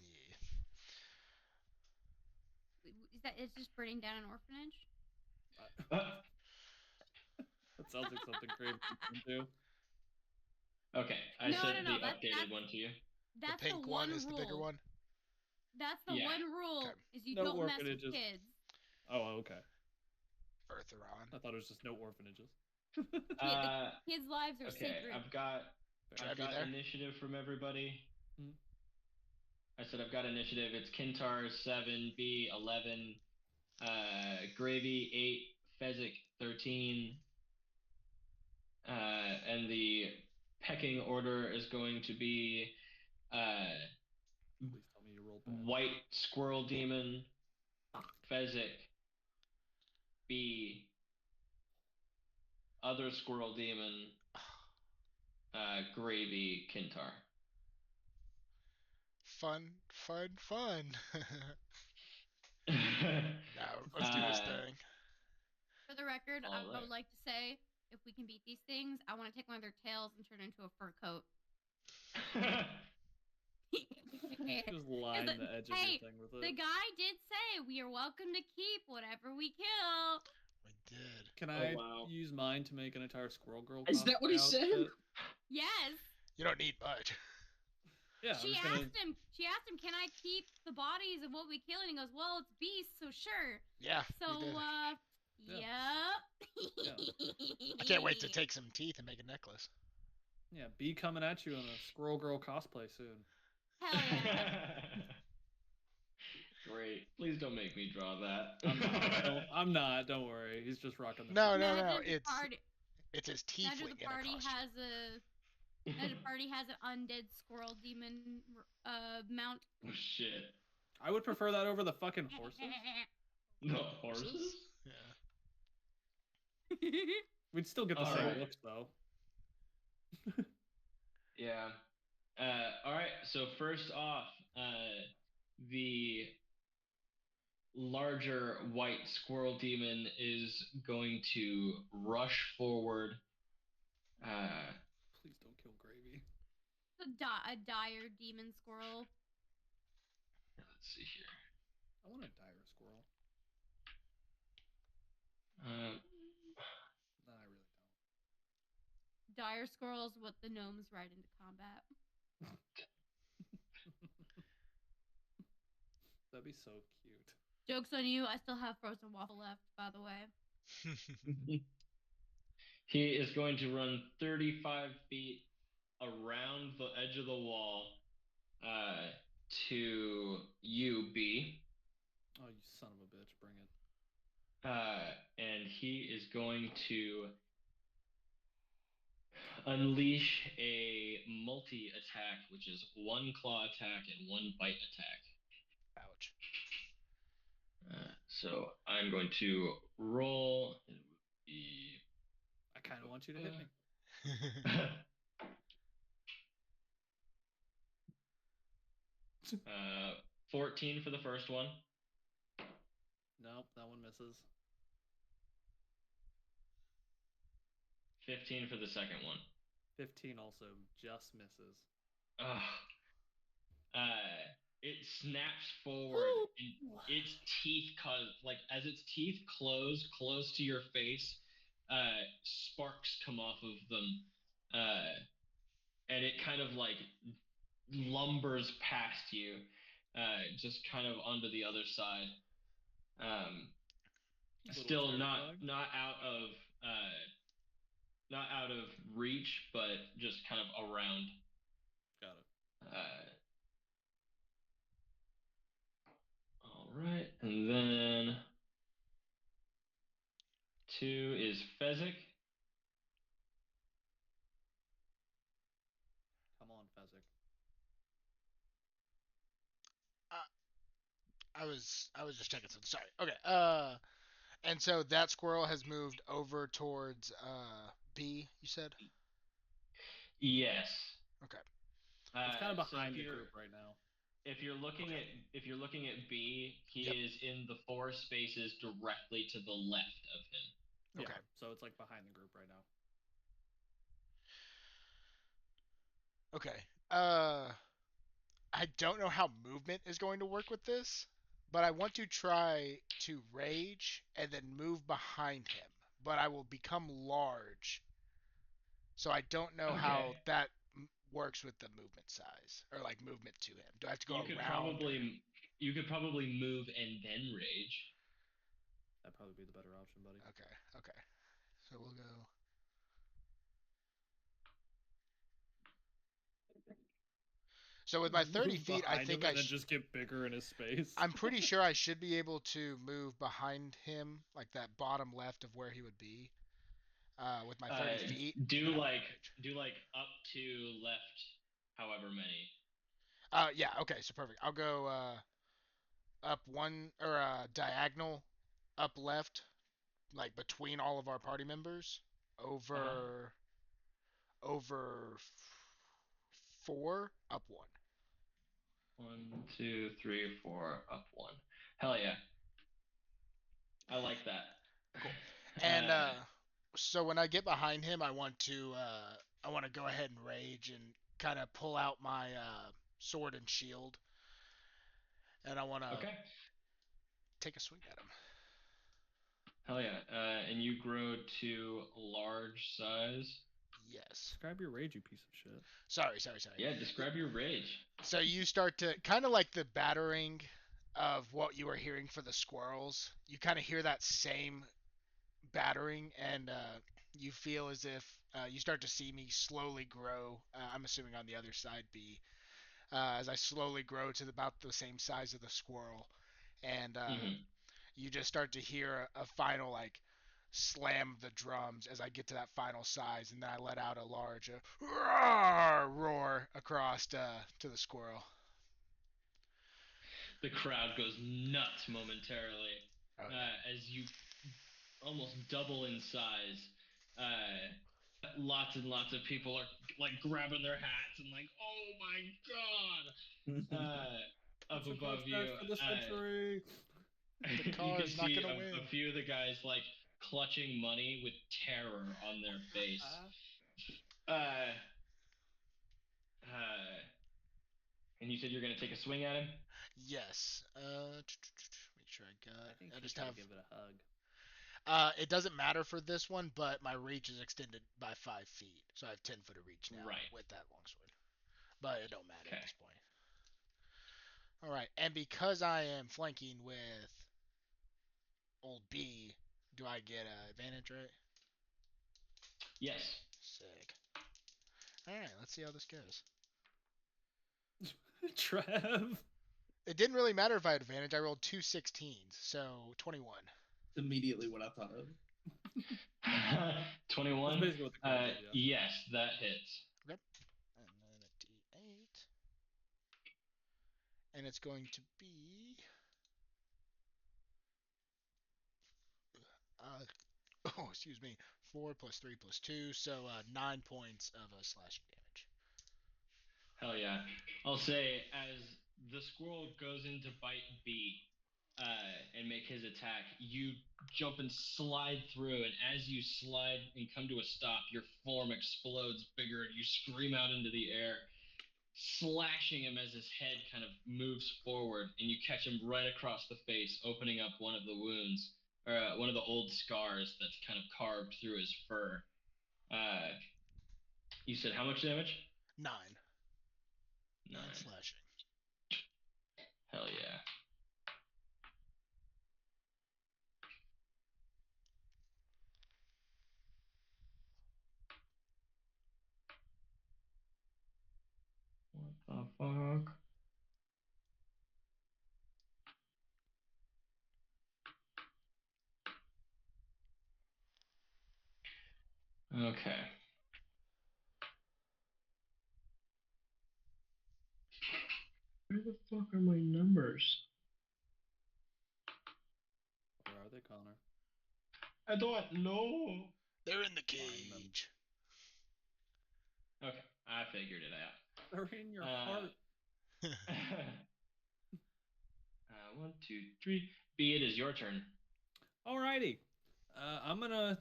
Is that it's just burning down an orphanage? That sounds like something Gravey can do. Okay, I No, sent no, the that's- updated one to you. That's The pink one is the bigger rule. one. That's the Yeah. one rule Okay. is you No don't mess with orphanages. kids. Oh, okay. Eartheron. I thought it was just no orphanages. Kids' lives are Okay, sacred. I've got Trav, you there? initiative from everybody. Hmm. I said I've got initiative. It's Kintar 7, B 11, Gravey 8, Fezzik 13, and the pecking order is going to be Please tell me you rolled bad. White Squirrel Demon, Fezzik, B, Other Squirrel Demon, Gravey, Kintar. Fun. Now let's do this thing. For the record, I Alright. would like to say, if we can beat these things, I want to take one of their tails and turn it into a fur coat. Just line the- the edge of hey, your thing with The it. guy did say we are welcome to keep whatever we kill. We did. Can Oh, I wow. use mine to make an entire Squirrel Girl? Is that what he cosplay said? outfit? Yes. You don't need much. Yeah. She asked him, can I keep the bodies of what we kill? And he goes, well, it's beasts, so sure. Yeah. So, you did. yep. I can't wait to take some teeth and make a necklace. Yeah, be coming at you in a Squirrel Girl cosplay soon. Hell yeah. Great. Please don't make me draw that. I'm not. Don't worry. He's just rocking the. No. It's his teeth Imagine in the a party costume. has an undead squirrel demon mount. Oh shit. I would prefer that over the fucking horses. No horses? Yeah. We'd still get the same Alright. looks though. Yeah. Alright, so first off, the larger white squirrel demon is going to rush forward. Please don't kill Gravey. A dire demon squirrel. Let's see here. I want a dire squirrel. Uh, No, I really don't. Dire squirrel's what the gnomes ride into combat. That'd be so cute. Joke's on you, I still have frozen waffle left, by the way. he is going to run 35 feet around the edge of the wall to you, B. Oh, you son of a bitch! Bring it. And he is going to unleash a multi-attack, which is 1 claw attack and 1 bite attack. Ouch. So I'm going to roll. It would be I kind of want you to hit me. 14 for the first one. Nope, that one misses. 15 for the second one. 15 also just misses. It snaps forward, and its teeth as its teeth close close to your face, sparks come off of them, and it kind of like lumbers past you, just kind of onto the other side. Still not out of reach, but just kind of around. Got it. All right, and then 2 is Fezzik. Come on, Fezzik. I was just checking something. Sorry. Okay. And so that squirrel has moved over towards B. You said. Yes. Okay. It's kind of so behind if the you're- group right now. If you're looking at B, he Yep. is in the 4 spaces directly to the left of him. Yeah, Okay. so it's like behind the group right now. Okay. I don't know how movement is going to work with this, but I want to try to rage and then move behind him. But I will become large. So I don't know how Okay. that works with the movement size or like movement to him. Do I have to go You could around? probably move and then rage. That'd probably be the better option, buddy. Okay. So we'll go. So with my 30 Move feet, I behind think him I and then just get bigger in his space. I'm pretty sure I should be able to move behind him, like that bottom left of where he would be, with my 30 feet. Do like up to left, however many. Yeah. Okay. So perfect. I'll go up one or diagonal, up left, like between all of our party members, over 4, up 1. 1, 2, 3, 4, up 1. Hell yeah. I like that. Cool. And so when I get behind him, I want to go ahead and rage and kind of pull out my sword and shield, and I want to take a swing at him. Hell yeah. And you grow to large size. Yes. Describe your rage, you piece of shit. Sorry. Yeah, describe your rage. So you start to kind of like the battering of what you were hearing for the squirrels. You kind of hear that same battering, and you feel as if you start to see me slowly grow. I'm assuming on the other side B, as I slowly grow to about the same size of the squirrel, and you just start to hear a final like slam the drums as I get to that final size, and then I let out a large roar across to the squirrel. The crowd goes nuts momentarily as you almost double in size. Lots and lots of people are like grabbing their hats and like, oh my god! Up above you, For the century. The you car can is not see gonna win. a few of the guys like clutching money with terror on their face. And you said you're gonna take a swing at him? Yes. Make sure I got. I think I you just should have. give it a hug. It doesn't matter for this one, but my reach is extended by 5 feet, so I have 10 foot of reach now with that longsword. But it don't matter at this point. All right, and because I am flanking with old B, do I get an advantage, right? Yes. Sick. All right, let's see how this goes. Trev. It didn't really matter if I had advantage. I rolled 2 16s, so 21. immediately what I thought of. 21. That's basically what the card did, yeah. Yes, that hits. Okay. And then a D8. And it's going to be. Oh, excuse me. 4 plus 3 plus 2, so 9 points of slashing damage. Hell yeah. I'll say, as the squirrel goes in to bite B and make his attack, you jump and slide through, and as you slide and come to a stop, your form explodes bigger, and you scream out into the air, slashing him as his head kind of moves forward, and you catch him right across the face, opening up one of the wounds, or one of the old scars that's kind of carved through his fur. You said how much damage? 9. 9. 9 slashing. Hell yeah. What the fuck? Okay. Where the fuck are my numbers? Where are they, Connor? I don't know. They're in the Find them. cage. Okay, I figured it out. They're in your heart. 1, 2, 3. B, it is your turn. Alrighty. I'm gonna,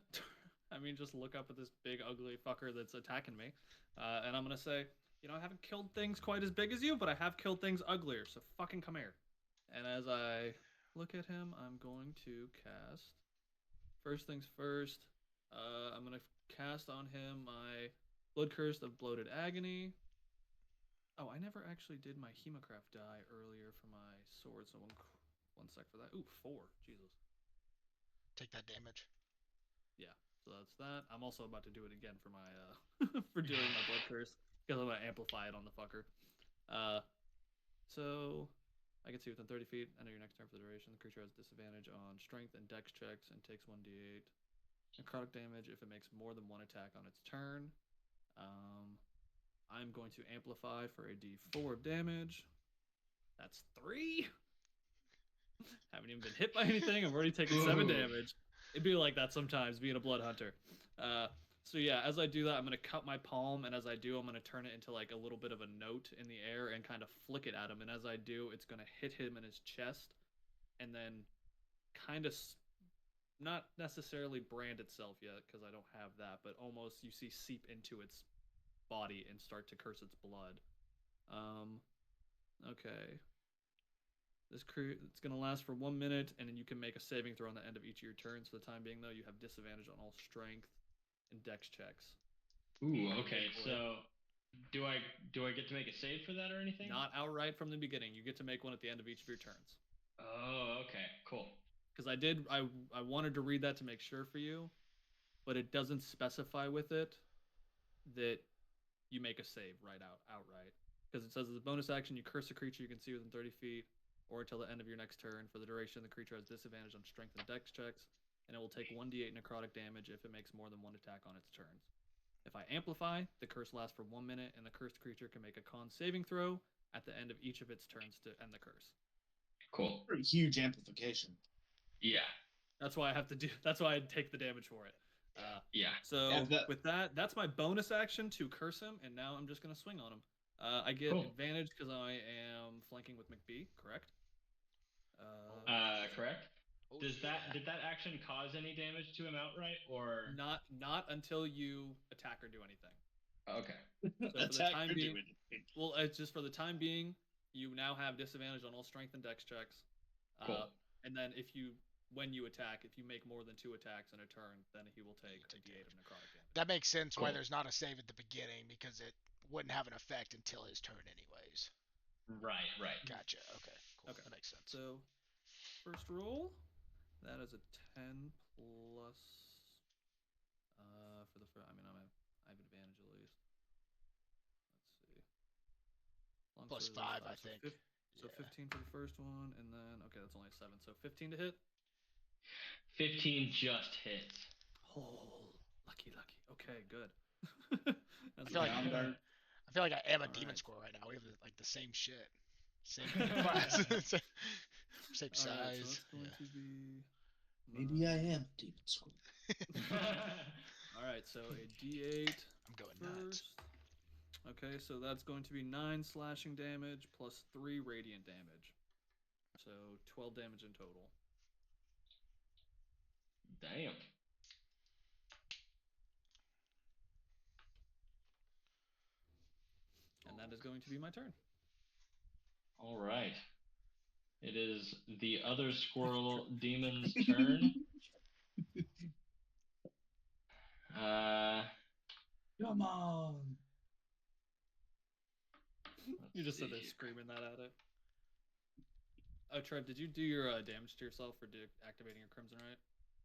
just look up at this big ugly fucker that's attacking me, and I'm gonna say, I haven't killed things quite as big as you, but I have killed things uglier, so fucking come here. And as I look at him, I'm going to cast, first things first, I'm gonna cast on him my Blood Curse of Bloated Agony. Oh, I never actually did my Hemocraft die earlier for my sword, so one sec for that. Ooh, 4, Jesus. Take that damage. Yeah, so that's that. I'm also about to do it again for my for doing my Blood Curse, because I'm gonna amplify it on the fucker. So I can see within 30 feet. Enter your next turn for the duration. The creature has disadvantage on Strength and Dex checks and takes 1d8 necrotic damage if it makes more than one attack on its turn. I'm going to amplify for a d4 of damage. That's 3. Haven't even been hit by anything. I've already taken 7 damage. It'd be like that sometimes, being a blood hunter. So yeah, as I do that, I'm going to cut my palm, and as I do, I'm going to turn it into like a little bit of a note in the air and kind of flick it at him. And as I do, it's going to hit him in his chest, and then kind of not necessarily brand itself yet, because I don't have that, but almost you see seep into its body and start to curse its blood. Okay. It's going to last for 1 minute, and then you can make a saving throw on the end of each of your turns. For the time being, though, you have disadvantage on all strength and dex checks. Ooh, okay. So, do I get to make a save for that or anything? Not outright from the beginning. You get to make one at the end of each of your turns. Oh, okay, cool. Because I wanted to read that to make sure for you, but it doesn't specify with it that you make a save outright. Because it says as a bonus action, you curse a creature you can see within 30 feet, or until the end of your next turn. For the duration, the creature has disadvantage on strength and dex checks, and it will take 1d8 necrotic damage if it makes more than one attack on its turns. If I amplify, the curse lasts for 1 minute, and the cursed creature can make a con saving throw at the end of each of its turns to end the curse. Cool. Pretty huge amplification. Yeah. That's why I take the damage for it. Yeah. So with that, that's my bonus action to curse him, and now I'm just going to swing on him. I get advantage because I am flanking with McBee, correct? Correct. Oh, did that action cause any damage to him outright, or not until you attack or do anything? Okay. So for the time being, well, it's just for the time being, you now have disadvantage on all strength and dex checks. Cool. And then when you attack, if you make more than 2 attacks in a turn, then he will take a d8 of necrotic damage. That makes sense why there's not a save at the beginning, because it wouldn't have an effect until his turn anyways. Right. Gotcha. Okay, cool. Okay. That makes sense. So, first roll, that is a 10 plus. I have advantage at least. Let's see. Plus 5, I think. So 15 for the first one, and then that's only a 7. So 15 to hit. 15 just hits. Oh, lucky. Okay, good. That's feel like- what I'm I feel like I am a All demon right. squirrel right now. We have like the same shit, same class, same All right, size. so that's going to be. Maybe I am a demon squirrel. All right, so a D8 I'm going nuts. first. Okay, so that's going to be 9 slashing damage plus 3 radiant damage. So 12 damage in total. Damn. And that is going to be my turn. All right. It is the other squirrel demon's turn. Come on. You just let's said there see. screaming that at it. Oh, Trev, did you do your damage to yourself for activating your Crimson Right?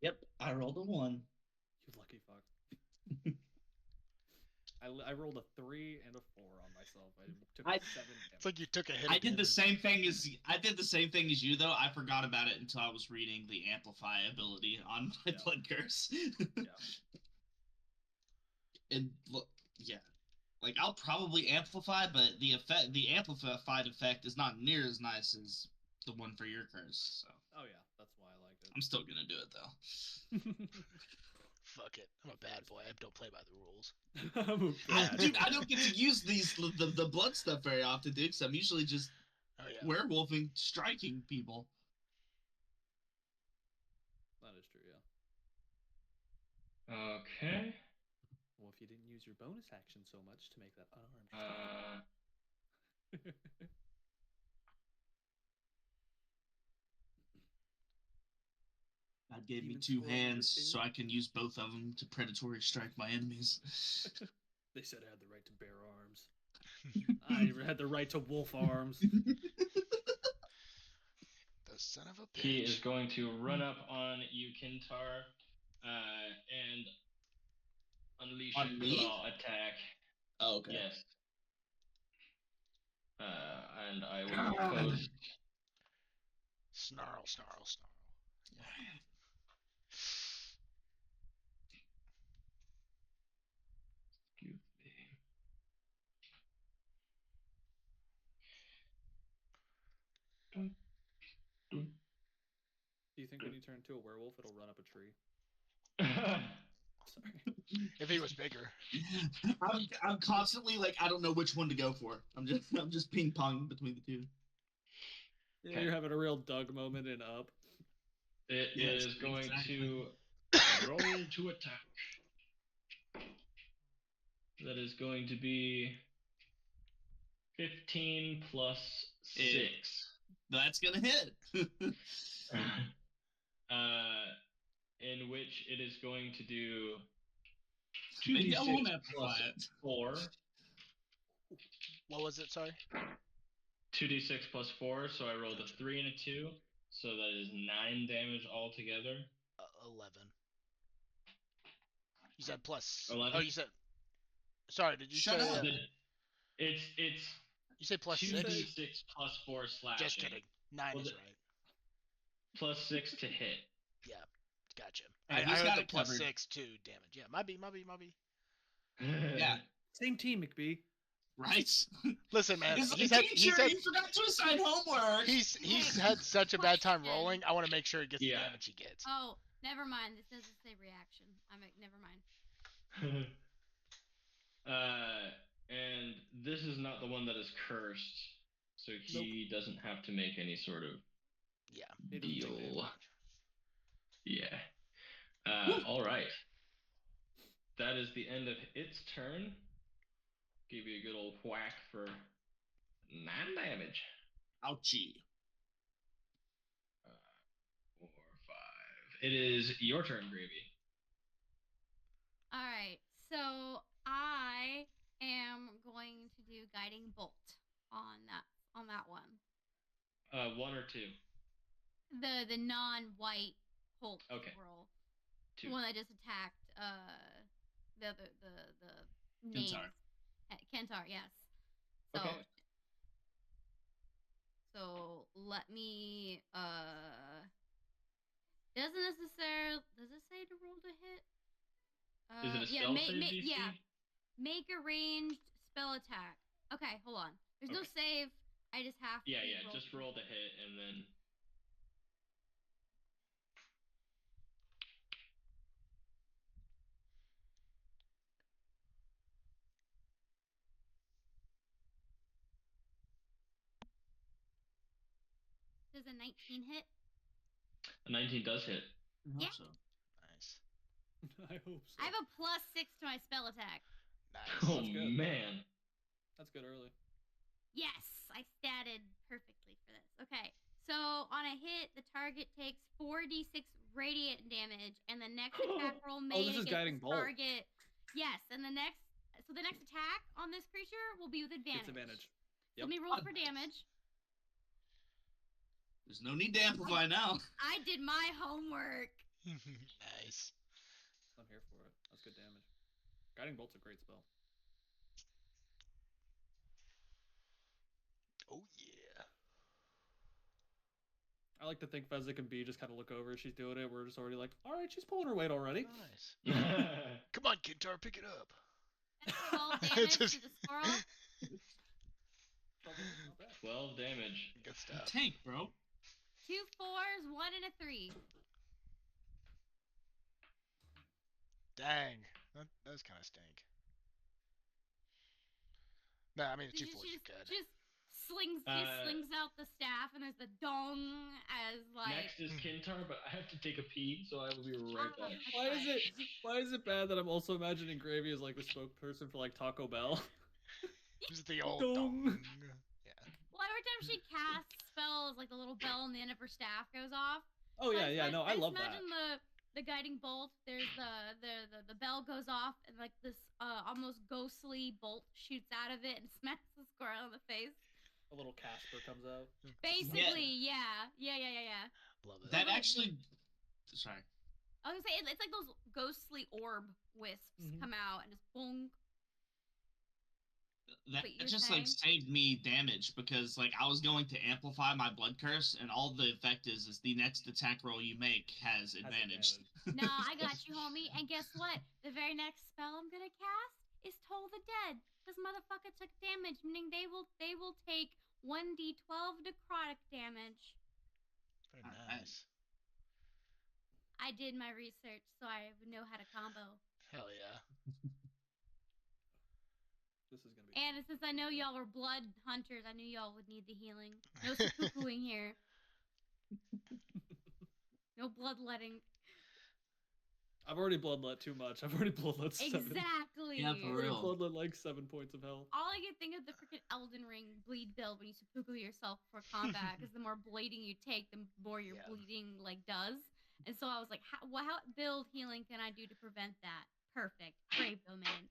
Yep, I rolled a 1. You lucky fuck. I rolled a 3 and a 4 on myself. I took 7 damage. It's like you took a hit. I of did the damage. same thing as you though. I forgot about it until I was reading the amplify ability on my Yeah. blood curse. Yeah. And look, yeah, like I'll probably amplify, but the amplified effect is not near as nice as the one for your curse. So Oh yeah, that's why I like I'm still gonna do it though. it. Fuck it. I'm a bad boy. I don't play by the rules. I'm a bad Dude, I boy. don't get to use the blood stuff very often, dude. Because I'm usually just Oh yeah. werewolfing, striking people. That is true, yeah. Okay. Well, if you didn't use your bonus action so much to make that unarmed strike. God gave me Demon 2 squirrel number hands 2. so I can use both of them to predatory strike my enemies. They said I had the right to bear arms. I had the right to wolf arms. The son of a bitch. He is going to run up on you, Kintar, and unleash On a me? claw attack. Oh, okay. Yes. And I will post. Snarl, snarl, snarl. Excuse me. Do you think when you turn into a werewolf, it'll run up a tree? Sorry. If he was bigger. I'm constantly like I don't know which one to go for. I'm just ping pong between the two. Yeah, you're having a real Doug moment in Up. It Yes, is going exactly. to roll to attack. That is going to be 15 plus 6. That's gonna hit. In which it is going to do Maybe I 2d6 won't amplify plus it. 4. What was it? Sorry. 2d6 plus 4, so I rolled a 3 and a 2, so that is 9 damage altogether. 11. You said plus. 11? Oh, you said. Sorry, did you Shut say? up. It's You say plus 6? 2d6 plus 4 slashing. Just kidding. 9 Well, is the- right. Plus 6 to hit. Yeah, gotcha. Hey, I he's heard got the it plus covered. 6 to damage. Yeah, might be. Yeah, Same team, McBee. right. Listen, man. It's He's like, had teacher, you forgot to assign homework. he's had such a bad time Question. rolling. I want to make sure he gets the Yeah. damage he gets. Oh, never mind. This doesn't say reaction. Never mind. And this is not the one that is cursed, so he doesn't have to make any sort of Yeah. It doesn't take deal. damage. Yeah. All right. That is the end of its turn. Give you a good old whack for 9 damage. Ouchie. 4, 5. It is your turn, Gravey. All right. So I am going to do guiding bolt on that one. 1 or 2? The non-white Hulk Okay. roll. 2. The one that just attacked the names. Kentar. Kentar, yes. So Okay. so let me Doesn't necessarily. Does it say to roll to hit? Is it a yeah, spell save DC? yeah. Make a ranged spell attack. Okay, hold on. There's no save. I just have to. Yeah, roll just to roll hit. the hit and then. Does a 19 hit? A 19 does hit. I Yeah. hope so. Nice. I hope so. I have a +6 to my spell attack. Nice. Oh That's good. man. That's good early. Yes, I statted perfectly for this. Okay, so on a hit, the target takes 4d6 radiant damage, and the next attack roll made this is against guiding this bolt. target. Yes, and the next attack on this creature will be with advantage. It's advantage. So let me roll for damage. There's no need to amplify now. I did my homework. Nice. I'm here for it. That's good damage. Guiding bolt's a great spell. Oh yeah. I like to think Fezzik and B just kind of look over as she's doing it. We're just already like, all right, she's pulling her weight already. Nice. Come on, Kintar, pick it up. That's 12 damage Just- to the squirrel. 12 damage. Good stuff. Tank, bro. 2 4s, 1 and a 3. Dang. That was kind of stank. No, I mean, 2 She 4s are good. just slings out the staff, and there's the dong as like. Next is Kintar, but I have to take a pee, so I will be right Oh, back. Why is it bad that I'm also imagining Gravey as like the spokesperson for like Taco Bell? Just the old Dong. dong. Yeah. Well, every time she casts spells, like the little bell on the end of her staff goes off. Oh So yeah, no, I just love that. imagine the guiding bolt. There's the bell goes off, and like this almost ghostly bolt shoots out of it and smacks the squirrel in the face. A little Casper comes out. Basically, yeah. Love it. That actually. Sorry. I was gonna say it's like those ghostly orb wisps come out and just boom. That But you're just saying? like saved me damage because like I was going to amplify my blood curse and all the effect is the next attack roll you make has advantage. No, I got you, homie. And guess what? The very next spell I'm gonna cast is Toll the Dead. This motherfucker took damage, meaning they will take 1d12 necrotic damage. Very Alright. nice. I did my research, so I know how to combo. Hell yeah. This is gonna be. And since I know y'all were blood hunters, I knew y'all would need the healing. No seppukuing here. No bloodletting. I've already bloodlet too much. I've already bloodlet 7. Exactly. Yeah, I've for already real. bloodlet like 7 points of health. All I can think of the freaking Elden Ring bleed build when you seppuku yourself for combat, because the more bleeding you take, the more your Yeah. bleeding like does. And so I was like, how build healing can I do to prevent that? Perfect. Brave domain.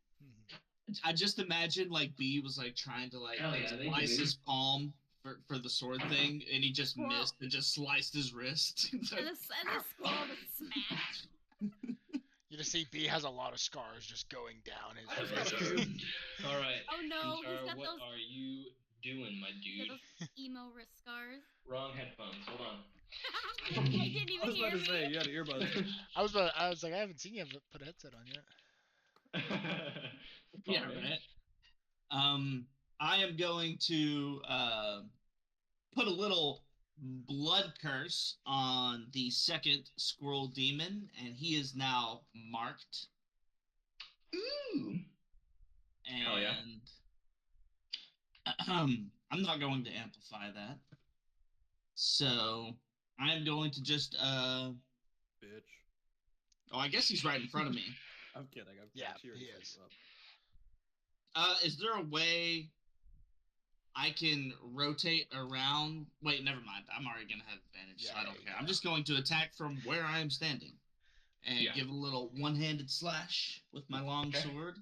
I just imagine like B was like trying to like Oh, yeah, they slice do. his palm for the sword thing and he just Squirrel. missed and just sliced his wrist. And the squirrel just smacked. You just see B has a lot of scars just going down his All right. Oh no, he's Kintar, got what those, are you doing, my he's dude? got those emo wrist scars. Wrong headphones. Hold on. He didn't I even was hear about to me. say, you had earbuds. I was like, I haven't seen you put a headset on yet. Yeah, Sorry. right. I am going to put a little blood curse on the second squirrel demon, and he is now marked. Ooh. And Hell yeah. I'm not going to amplify that. So I'm going to just Bitch. Oh, I guess he's right in front of me. I'm kidding. Yeah, she already he set is. you up. Is there a way I can rotate around? Wait, never mind. I'm already gonna have advantage, so Yeah, I don't yeah, care. yeah. I'm just going to attack from where I am standing and Yeah. give a little one-handed slash with my long Okay. sword.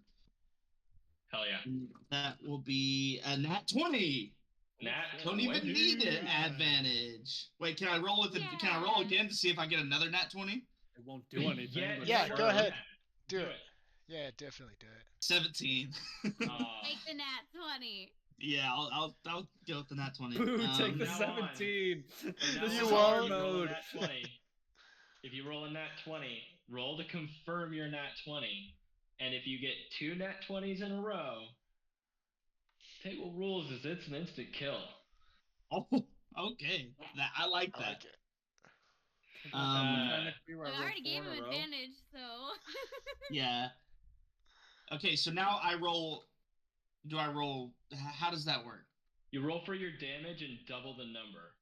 Hell yeah. That will be a nat 20. Nat Don't even 20. need an Right. advantage. Wait, can I roll with it? Can I roll Yeah. again to see if I get another nat 20? It won't do anything. Yeah, but Yeah, sure. go ahead. Do Do it. it. Yeah, definitely do it. 17. Aw. Take the nat 20. Yeah, I'll go with the nat 20. Boo, take the now on. 17. From now This You is on, hard won't. roll a mode. nat 20. If you roll a nat 20, roll to confirm your nat 20. And if you get 2 nat 20s in a row, table rules is it's an instant kill. Oh, okay. I like I that. like it. Technically, where I rolled already gave 4 in him a row. advantage, so. Yeah. Okay, so now I roll. Do I roll? How does that work? You roll for your damage and double the number.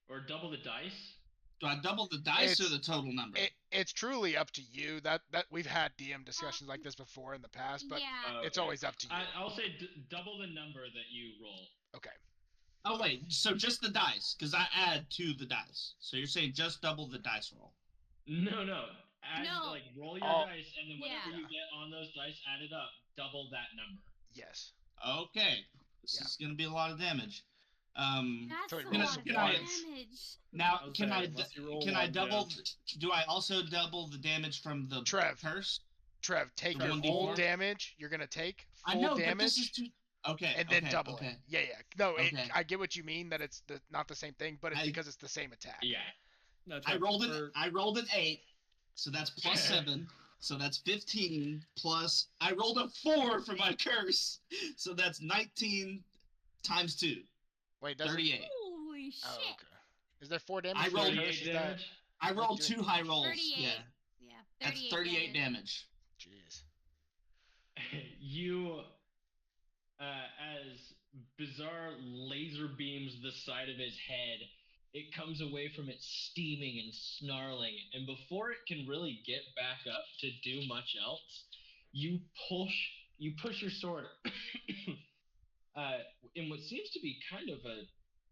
Or double the dice. Do I double the dice or It's- the total number? It's truly up to you. That we've had DM discussions like this before in the past, but Yeah. it's always up to you. I'll say double the number that you roll. Okay. Oh wait, so just the dice, because I add to the dice. So you're saying just double the dice roll? No. Add, No. Roll your Oh. dice, and then whatever Yeah. you get on those dice added up, double that number. Yes. Okay, this is gonna be a lot of damage. That's So a it lot rolls of a one. damage. Now I was can saying, I unless you roll can I one, double? yeah. Do I also double the damage from the Trev. curse? Trev, take The your 1d4? full damage. You're gonna take I full know, but damage, this is too. Okay, and then okay, double okay. it. Yeah. No, Okay. I get what you mean. That it's not the same thing, but it's because it's the same attack. Yeah. No, I Trev, rolled it. for- I rolled an 8, so that's plus 7. So that's 15 plus. I rolled a 4 for my curse, so that's 19 times 2, Wait, does it? 38. Holy shit. Oh, okay. Is there 4 damage? I for rolled the curse? 38 Is that- damage. I rolled That's 2 doing high rolls. 38. Yeah, Yeah. that's 38 damage. Jeez. You, as Bizarre laser beams the side of his head, it comes away from it steaming and snarling, and before it can really get back up to do much else, you push your sword in what seems to be kind of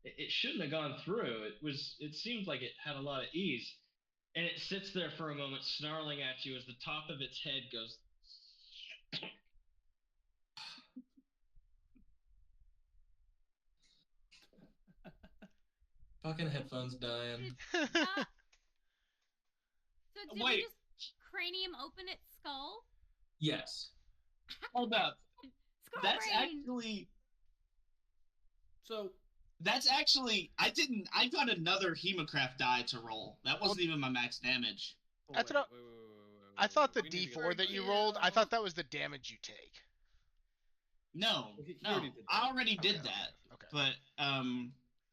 it shouldn't have gone through. It seemed like it had a lot of ease, and it sits there for a moment snarling at you as the top of its head goes. Fucking headphones dying. So did Wait. we just cranium open its skull? Yes. Hold up. Skull That's brain! actually. So I got another Hemocraft die to roll. That wasn't even my max damage. That's wait, what wait. I thought the We need to get D4 that you rolled, I thought that was the damage you take. No, He no, already did that. I already did Okay, that. Okay. But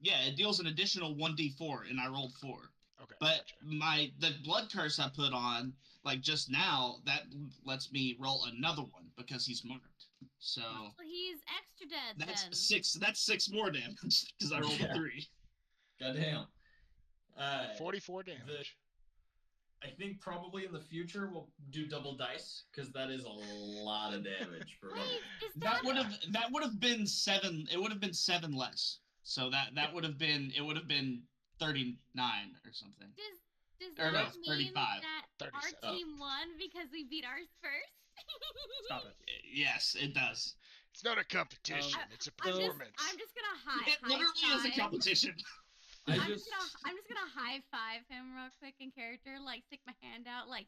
yeah, it deals an additional 1d4, and I rolled 4. Okay. But Gotcha. the blood curse I put on, like just now, that lets me roll another one because he's marked. So So he's extra dead that's then. 6. That's 6 more damage because I rolled a 3. Goddamn. 44 damage. I think probably in the future we'll do double dice because that is a lot of damage for one. Wait, is That would have been 7. It would have been 7 less. So that would have been 39 or something. Does Or that no, mean 35. that our 37. team won because we beat ours first? Stop it. Yes, it does. It's not a competition. It's a performance. I'm just gonna high It literally is a five. competition. I'm just gonna high five him real quick in character, like stick my hand out, like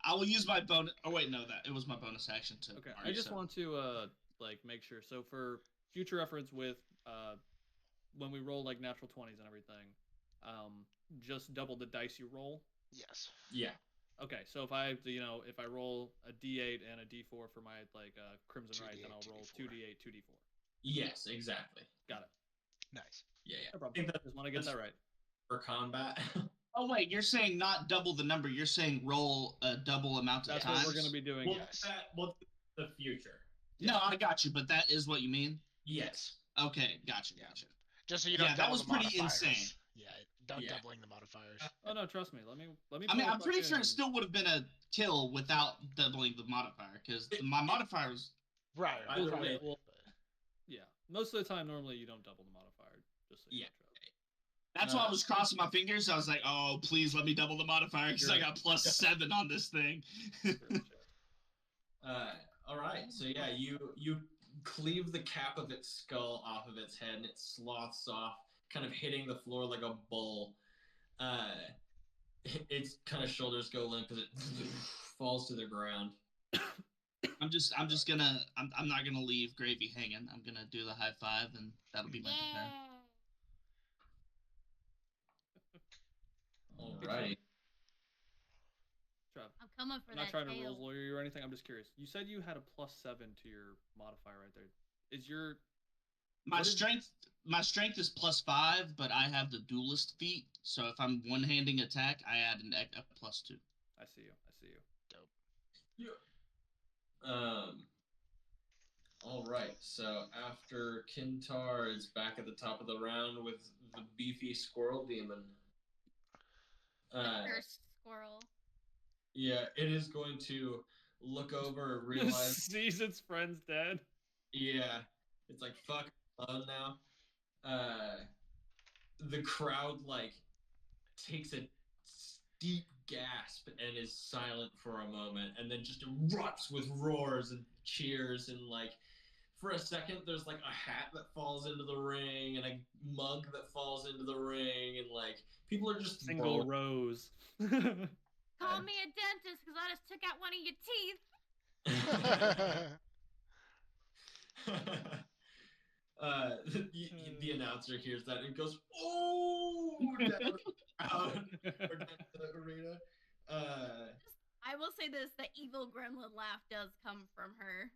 I will use my bonus. Oh wait, no, that it was my bonus action to. Okay, already I just set. want to like make sure. So for future reference with when we roll like natural 20s and everything, just double the dice you roll. Yes. Yeah. Okay, so if I roll a D8 and a D4 for my like Crimson 2d8, Right, then I'll roll 2d4. 2D8, 2D4. Yes, exactly. Got it. Nice. Yeah, No I problem. think that's Just want to get that right. for combat. Oh wait, you're saying not double the number. You're saying roll a double amount of That's times. what we're going to be doing. We'll Yes. do that. We'll do the future. No, I got you, but that is what you mean. Yes. Okay, gotcha. Just so you don't Yeah, that double was the pretty modifiers. insane. Yeah, don't Yeah. doubling the modifiers. Oh no, trust me. Let me. I mean, pull I'm pretty sure it fucking- still would have been a kill without doubling the modifier because my modifier was. Right. Either right, way, well, Yeah, most of the time, normally you don't double the modifier. Just so you Yeah. know, Trev. That's why I was crossing my fingers. I was like, "Oh, please let me double the modifier because I got plus 7 on this thing." All right. So yeah, you cleave the cap of its skull off of its head, and it sloths off, kind of hitting the floor like a bull. Its kind of shoulders go limp as it falls to the ground. I'm not gonna leave Gravey hanging. I'm gonna do the high five, and that'll be my turn. All right. Trev, I'm coming for I'm not that trying to tail. rules lawyer you or anything. I'm just curious. You said you had a +7 to your modifier right there. Is your My What is- strength is +5, but I have the duelist feat, so if I'm one-handing attack, I add a +2. I see you. I see you. All right. So after Kintar is back at the top of the round with the beefy squirrel demon. Cursed squirrel. Yeah, it is going to look over and realize. Sees its friend's dead. Yeah, it's like fuck alone now. The crowd like takes a deep gasp and is silent for a moment, and then just erupts with roars and cheers, and like for a second there's like a hat that falls into the ring and a mug that falls into the ring, and like people are just Single rose. Call me a dentist because I just took out one of your teeth. The announcer hears that and goes, "Oh!" down the crowd, or down the arena. I will say this: the evil gremlin laugh does come from her.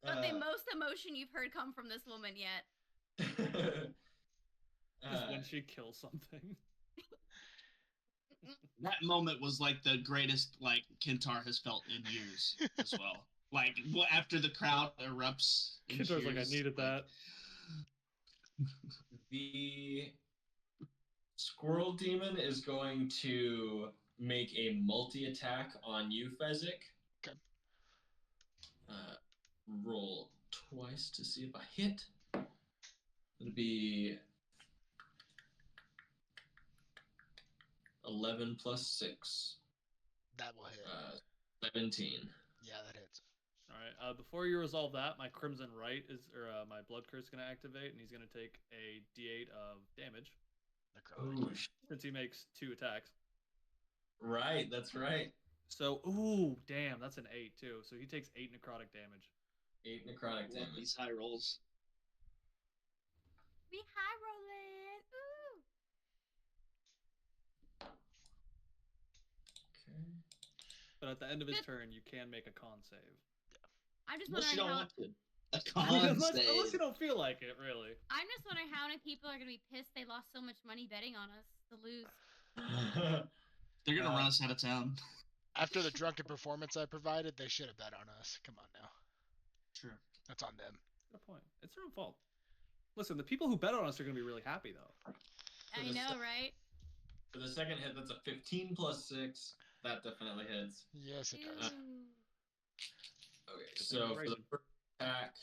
Not the most emotion you've heard come from this woman yet. Just when she kills something. That moment was like the greatest like Kintar has felt in years as well. Like after the crowd erupts. Kintar's like, I needed that. The squirrel demon is going to make a multi-attack on you, Fezzik. Okay. Roll twice to see if I hit. It'll be 11 plus 6. That will hit. 17. Yeah, that hits. All right. Before you resolve that, my Crimson Right my Blood Curse is going to activate, and he's going to take a D8 of damage. Ooh, Since he makes 2 attacks. right, that's right. So, ooh, damn, that's an 8 too. So he takes 8 necrotic damage. 8 necrotic damage. These high rolls. Be high rolling. Ooh. Okay. But at the end of his turn, you can make a con save. I'm just Unless you wondering don't how. want to. A con unless save. you don't feel like it, really. I'm just wondering how many people are gonna be pissed they lost so much money betting on us to lose. They're gonna run us out of town. After the drunken performance I provided, they should have bet on us. Come on now. Sure. That's on them. Good point. It's their own fault. Listen, the people who bet on us are going to be really happy, though. I know, right? For the second hit, that's a 15 plus 6. That definitely hits. Yes, it does. Ooh. Okay, so for the first attack,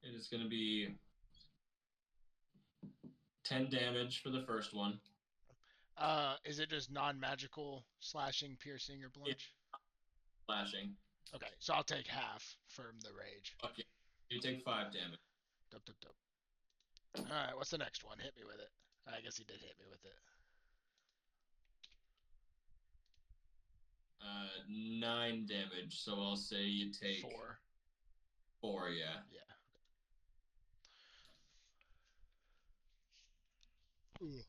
it is going to be 10 damage for the first one. Is it just non-magical slashing, piercing, or bludge? Slashing. Okay, so I'll take half from the rage. Okay, you take 5 damage. Dup, dup, dup. Alright, what's the next one? Hit me with it. I guess he did hit me with it. 9 damage, so I'll say you take 4. 4, yeah. Yeah. Ooh.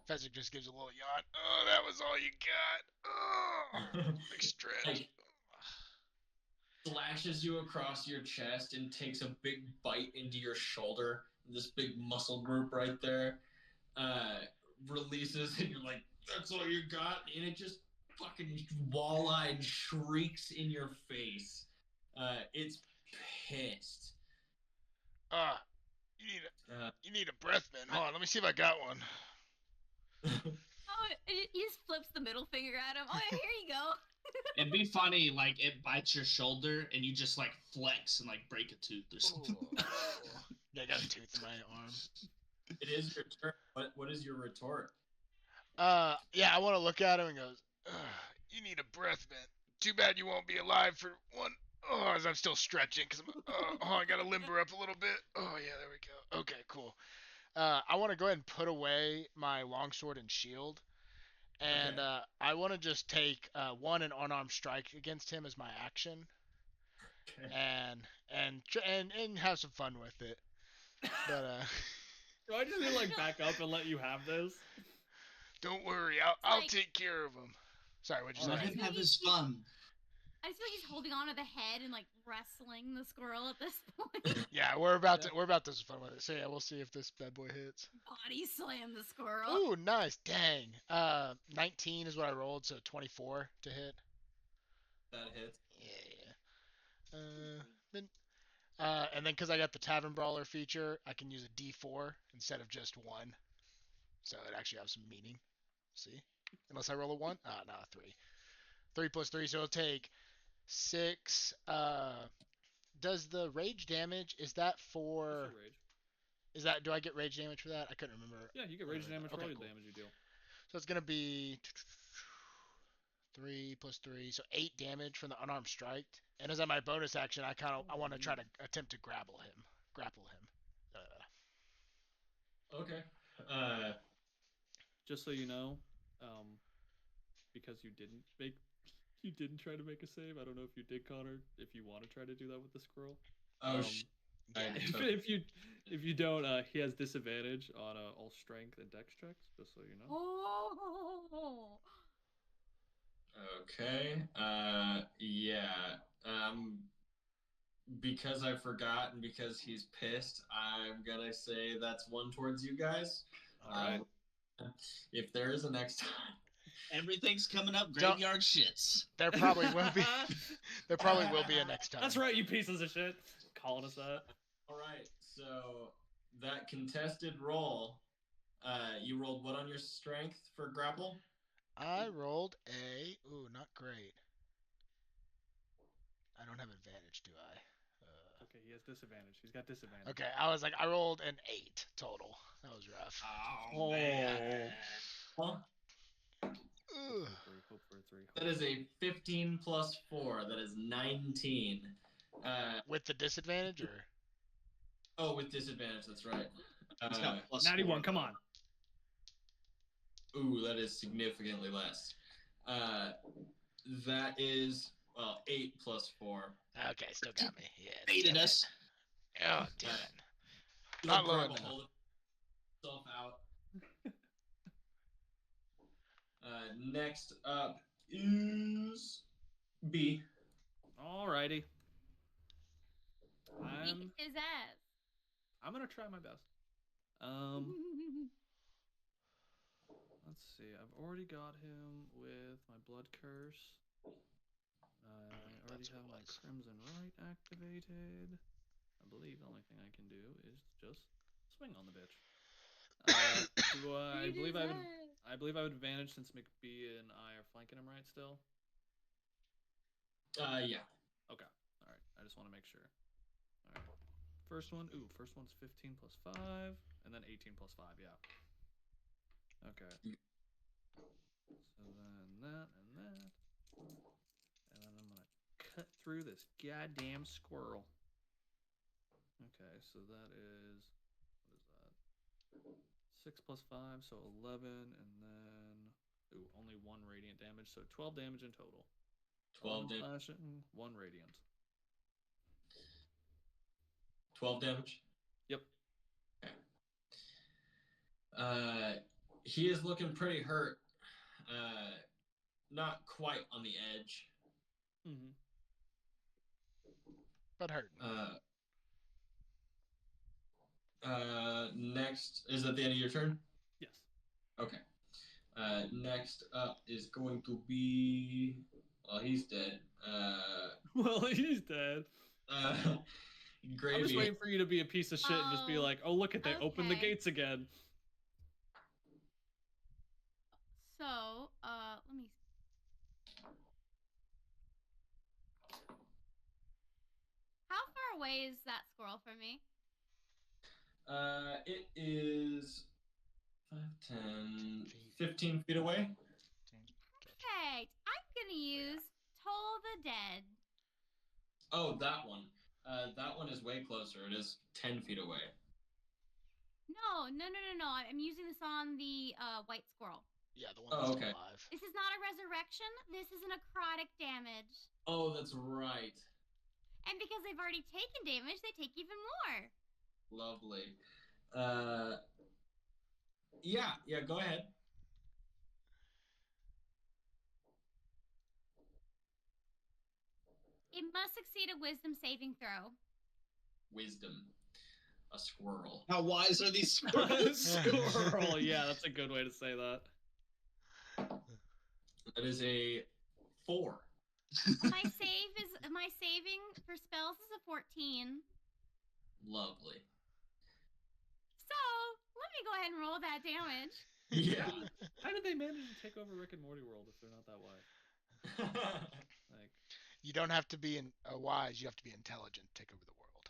Fezzik just gives a little yawn. Oh, that was all you got. Oh, big stretch. Like, slashes you across your chest and takes a big bite into your shoulder. This big muscle group right there releases, and you're like, "That's all you got," and it just fucking wall-eyed shrieks in your face. It's pissed. You need a breath mint. Hold on, let me see if I got one. Oh, he just flips the middle finger at him. Oh, here you go. It'd be funny, like it bites your shoulder and you just like flex and like break a tooth or something. Yeah, I got a tooth in my arm. It is your turn. What is your retort? Yeah, I want to look at him and goes, you need a breath mint. Too bad you won't be alive for one. Oh, as I'm still stretching because I got to limber up a little bit. Oh, yeah, there we go. Okay, cool. I want to go ahead and put away my longsword and shield. And Okay. I want to just take one an unarmed strike against him as my action. Okay. And have some fun with it. But Do I just like back up and let you have this? Don't worry, I'll like- take care of him. Sorry, what'd you Let say? him have his fun. I just feel like he's holding on to the head and like wrestling the squirrel at this point. Yeah, we're about to fun with it. So yeah, we'll see if this bad boy hits. Body slam the squirrel. Ooh, nice. Dang. 19 is what I rolled, so 24 to hit. That hits. Yeah. And then because I got the Tavern Brawler feature, I can use a D4 instead of just 1. So it actually has some meaning. See? Unless I roll a 1? No, 3. 3 plus 3, so it'll take 6. Does the rage damage, is that for... That's your rage. Is that, do I get rage damage for that? I couldn't remember. Yeah, you get rage damage for Okay, all the cool. damage you deal. So it's going to be 3 plus 3, so 8 damage from the unarmed strike. And as my bonus action, I want to try to attempt to grapple him. Okay. Just so you know, because you didn't try to make a save. I don't know if you did, Connor. If you want to try to do that with the squirrel. Oh, If you don't, he has disadvantage on all strength and dex checks. Just so you know. Oh. Okay. Yeah. Because I forgot and because he's pissed, I'm gonna say that's 1 towards you guys. Alright. If there is a next time. Everything's coming up graveyard shits. There probably will be. There probably will be a next time. That's right, you pieces of shit. Calling us that. Alright, so that contested roll, you rolled what on your strength for grapple? I rolled a. Ooh, not great. I don't have advantage, do I? Okay, he has disadvantage. He's got disadvantage. Okay, I rolled an 8 total. That was rough. Oh, man. Well, Ugh. Hope for a 3. that is a 15 plus 4. That is 19. With the disadvantage, or? Oh, with disadvantage, that's right. He's got plus 91, 4, come though. on. Ooh, that is significantly less. That is, 8 plus 4. Okay, still got me. Yeah. Baited damn us. it. Oh, damn it. You'll Not low grab a enough. hold of yourself out. Next up is B. Alrighty. Beat his ass. I'm gonna try my best. Let's see. I've already got him with my blood curse. I already have my crimson right activated. I believe the only thing I can do is just swing on the bitch. I believe I have advantage since McBee and I are flanking him right still. Yeah. Okay. All right. I just want to make sure. All right. First one's 15 plus 5, and then 18 plus 5. Yeah. Okay. So then that and that, and then I'm gonna cut through this goddamn squirrel. Okay, so that is what is that? 6 plus 5, so 11, and then only 1 radiant damage, so 12 damage in total. 12 damage. Slashing, 1 radiant. 12 damage? Yep. Okay. He is looking pretty hurt. Not quite on the edge. Mm-hmm. But hurt. Next, is that the end of your turn? Yes. Okay. Next up is going to be. Well, he's dead. Well, he's dead. Gravey. I'm just waiting for you to be a piece of shit and just be like, oh, look at they opened the okay. gates again. So, let me. How far away is that squirrel from me? It is 5, 10, 15 feet away. Perfect. I'm gonna use Toll the Dead. Oh, that one. That one is way closer. It is 10 feet away. No. I'm using this on the white squirrel. Yeah, the one that's still alive. This is not a resurrection. This is a necrotic damage. Oh, that's right. And because they've already taken damage, they take even more. Lovely. Yeah, go ahead. It must succeed a wisdom saving throw. Wisdom. A squirrel. How wise are these squirrels? Squirrel. Yeah, that's a good way to say that. That is a 4. My saving for spells is a 14. Lovely. So let me go ahead and roll that damage. Yeah. How did they manage to take over Rick and Morty world if they're not that wise? Like, You don't have to be wise. You have to be intelligent to take over the world.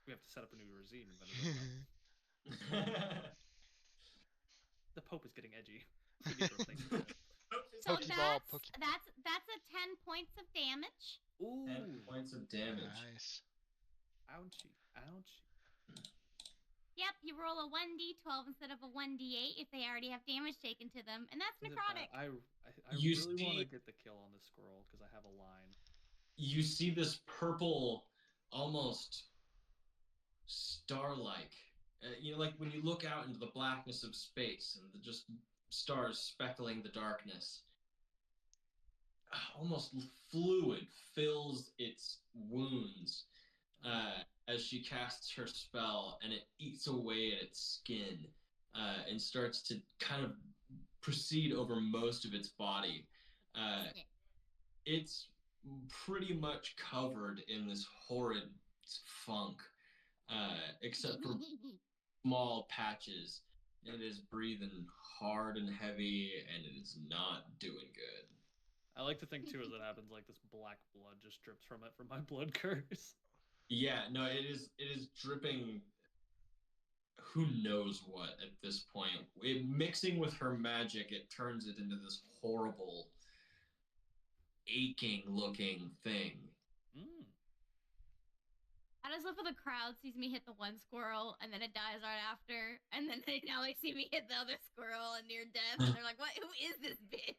we have to set up a new regime in Venezuela. The Pope is getting edgy. We need to replace the Pope. So Pokeball, that's a 10 points of damage. Ooh. 10 points of damage. Nice. Ouchie. Ouchie. Yep, you roll a 1d12 instead of a 1d8 if they already have damage taken to them, and that's necrotic. I You really want to see- get the kill on this squirrel because I have a line. You see this purple, almost star-like. Like when you look out into the blackness of space and just stars speckling the darkness. Almost fluid fills its wounds as she casts her spell, and it eats away at its skin and starts to kind of proceed over most of its body. It's pretty much covered in this horrid funk, except for small patches. It is breathing hard and heavy, and it is not doing good. I like to think too as it happens, like this black blood just drips from it from my blood curse. Yeah, no, it is dripping. Who knows what at this point? Mixing with her magic, it turns it into this horrible, aching-looking thing. Mm. I just love how the crowd sees me hit the one squirrel, and then it dies right after, and then they see me hit the other squirrel and near death, and they're like, "What? Who is this bitch?"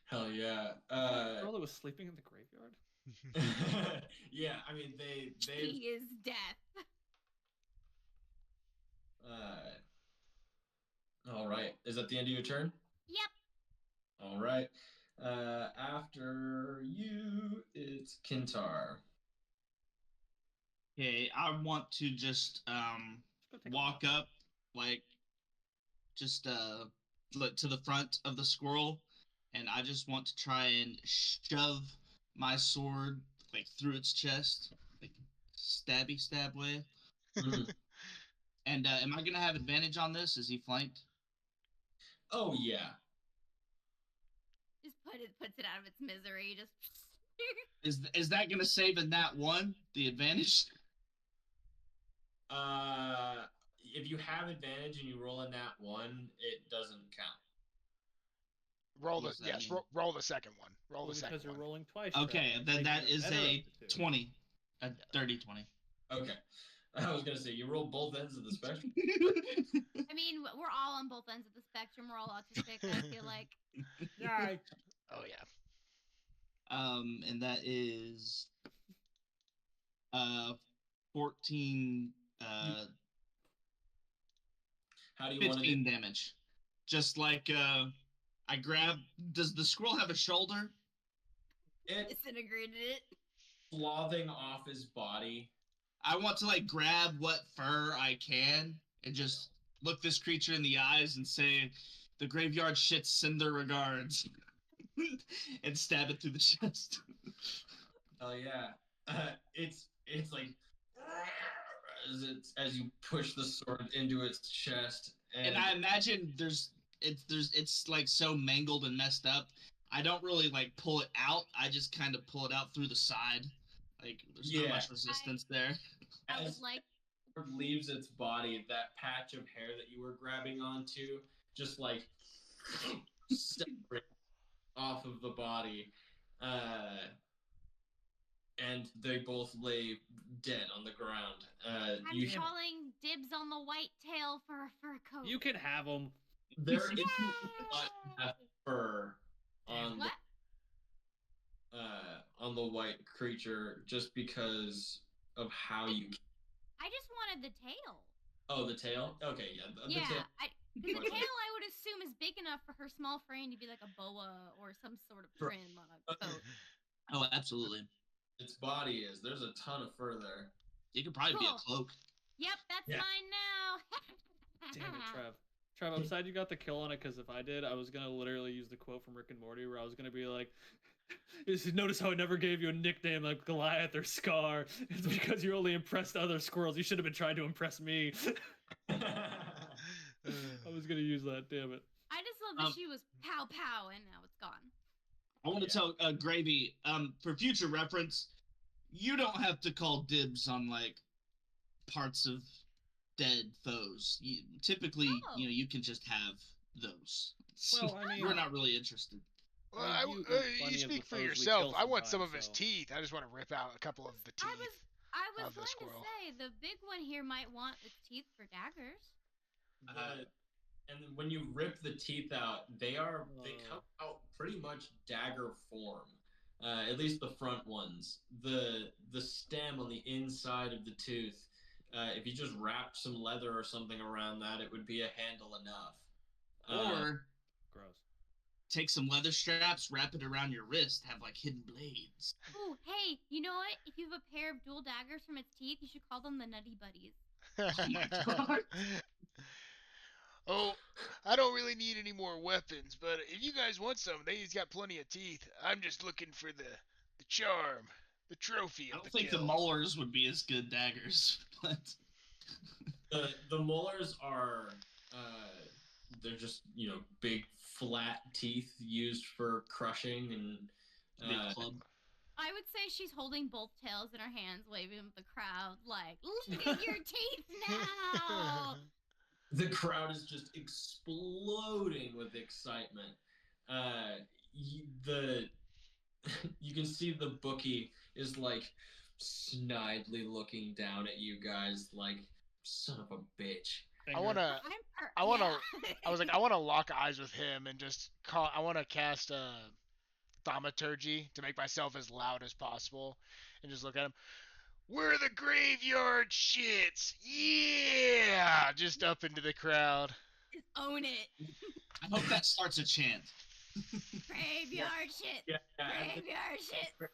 Hell yeah! The girl that was sleeping in the graveyard. Yeah, I mean they. She is death. All right. Is that the end of your turn? Yep. All right. After you, it's Kintar. Okay, I want to just walk up, like, just to the front of the squirrel, and I just want to try and shove my sword like through its chest, like stabby stab way. Mm. And am I gonna have advantage on this? Is he flanked? Oh yeah. Just puts it out of its misery. Just. Is that gonna save in that one the advantage? If you have advantage and you roll in that one, it doesn't count. Roll What the does that mean? roll the second one. Roll the Because second you're one. rolling twice. Okay, Trevor. then Like, that you're is better a of the two. 20, a dirty 20. Okay. I was gonna say you roll both ends of the spectrum. I mean, we're all on both ends of the spectrum. We're all autistic. I feel like. Yay. Oh yeah. And that is 14 How do you want to 15 do? damage. Just like I grab. Does the squirrel have a shoulder? It Disintegrated it. slothing off his body. I want to like grab what fur I can and just look this creature in the eyes and say, "The graveyard shits send their regards," and stab it through the chest. Oh yeah. It's like as you push the sword into its chest, And I imagine it's like so mangled and messed up. I don't really like pull it out. I just kind of pull it out through the side. Like there's not much resistance there. I would as like. it leaves its body, that patch of hair that you were grabbing onto just like separate off of the body, and they both lay dead on the ground. I'm You calling dibs on the white tail for a fur coat. You can have them. there is Yay! not enough fur on What? the white creature just because of how you. I just wanted the tail. Oh, the tail? Okay, yeah. The Yeah, tail. because the tail I would assume is big enough for her small frame to be like a boa or some sort of Sure. trim on a coat. Oh, absolutely. Its body is. There's a ton of fur there. It could probably be a Cool. cloak. Yep, that's Yeah. mine now. Damn it, Trev. Trev, I'm sad you got the kill on it, because if I did, I was gonna literally use the quote from Rick and Morty where I was gonna be like, notice how I never gave you a nickname like Goliath or Scar. It's because you only impressed other squirrels. You should have been trying to impress me. I was gonna use that, damn it. I just love that she was pow pow and now it's gone. I want to tell Gravey, for future reference, you don't have to call dibs on like parts of dead foes. Typically, Oh. you can just have those. Well, I mean, we're not really interested. Well, I mean, you plenty of speak the for foes we yourself. kill I want some of sometimes, his so- teeth. I just want to rip out a couple of the teeth. I was of the going to squirrel. say the big one here might want its teeth for daggers. And then when you rip the teeth out, they come out pretty much dagger form. At least the front ones. The stem on the inside of the tooth, if you just wrapped some leather or something around that, it would be a handle enough. Or Gross. take some leather straps, wrap it around your wrist, have like hidden blades. Ooh, hey, you know what? If you have a pair of dual daggers from its teeth, you should call them the Nutty Buddies. Oh my God. Oh, I don't really need any more weapons, but if you guys want some, he's got plenty of teeth. I'm just looking for the charm, the trophy I of don't the think kill. the molars would be as good daggers, but The molars are they're just big flat teeth used for crushing and big club. I would say she's holding both tails in her hands, waving them at the crowd, like, look at your teeth now! the crowd is just exploding with excitement. You can see the bookie is like snidely looking down at you guys like, son of a bitch. I wanna lock eyes with him and just call. I wanna cast thaumaturgy to make myself as loud as possible, and just look at him. We're the graveyard shits, yeah! Just up into the crowd. Just own it. I hope that starts a chant. Graveyard shit. Yeah, Graveyard shit.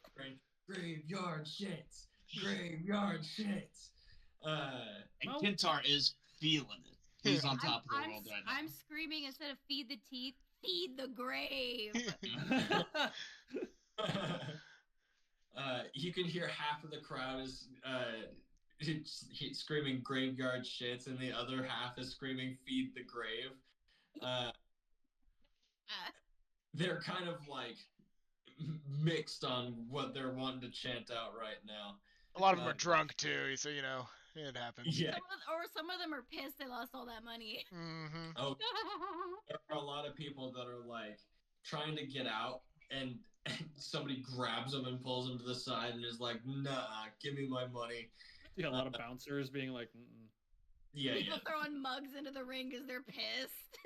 Graveyard shits. Graveyard shits. And Kintar is feeling it. He's on top of the world right now. I'm screaming instead of feed the teeth, feed the grave. You can hear half of the crowd is screaming graveyard shits, and the other half is screaming feed the grave. They're kind of like mixed on what they're wanting to chant out right now. A lot of them are drunk too, so it happens. Yeah. Some of them are pissed they lost all that money. Mm-hmm. Oh, there are a lot of people that are like trying to get out, and somebody grabs them and pulls them to the side and is like, "Nah, give me my money." Yeah, a lot of bouncers being like, mm-mm. Yeah, People throwing mugs into the ring because they're pissed.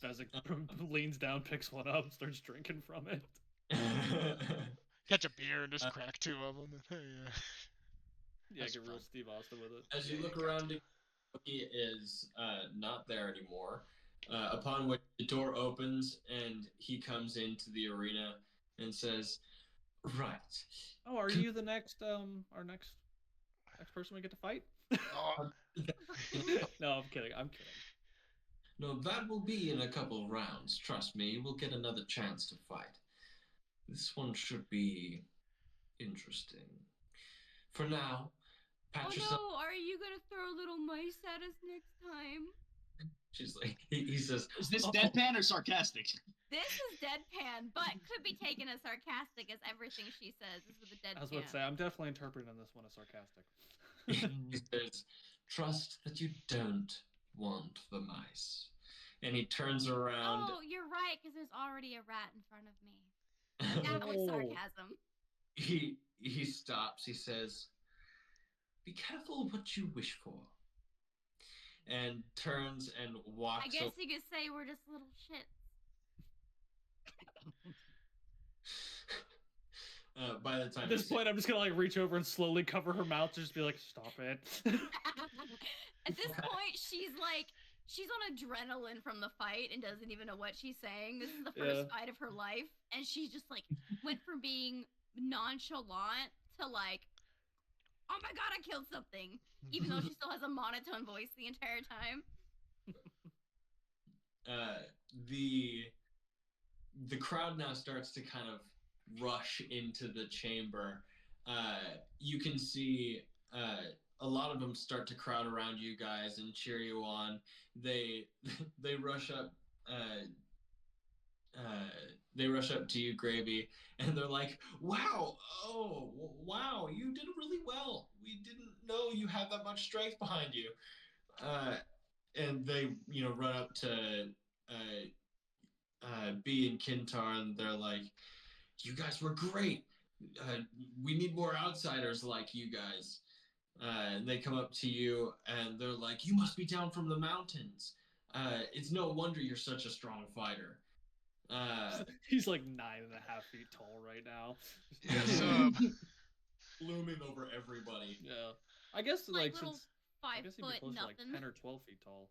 Fezzik leans down, picks one up, starts drinking from it. Catch a beer and just crack two of them. Yeah. Yeah, get real Steve Austin with it. As you look around, he is not there anymore. Upon which the door opens and he comes into the arena and says, "Right." Oh, are you the next our next person we get to fight? Oh, No, I'm kidding. No, that will be in a couple of rounds. Trust me, we'll get another chance to fight. This one should be interesting. For now, pat yourself. Oh no, are you gonna throw little mice at us next time? She's like, he says, Is this deadpan or sarcastic? This is deadpan, but could be taken as sarcastic as everything she says is with a deadpan. I was about to say, I'm definitely interpreting this one as sarcastic. he says, "Trust that you don't want the mice." And he turns around. Oh, you're right, because there's already a rat in front of me. That was sarcasm. He stops. He says, "Be careful what you wish for." And turns and walks. I guess you could say we're just little shits. by the time At this point, I'm just gonna like reach over and slowly cover her mouth to just be like, "Stop it." At this point, she's on adrenaline from the fight and doesn't even know what she's saying. This is the first fight of her life, and she's just like went from being nonchalant to like, "Oh my god, I killed something," even though she still has a monotone voice the entire time. The crowd now starts to kind of rush into the chamber. You can see a lot of them start to crowd around you guys and cheer you on. They rush up. They rush up to you, Gravey, and they're like, "Wow! Oh, wow! You did really well. We didn't know you had that much strength behind you." And they, run up to B and Kintar, and they're like, "You guys were great. We need more outsiders like you guys." And they come up to you, and they're like, "You must be down from the mountains. It's no wonder you're such a strong fighter." He's like 9.5 feet tall right now. Yes, Looming over everybody. Yeah. I guess like little since 5 I guess he'd be foot close to like nothing. 10 or 12 feet tall.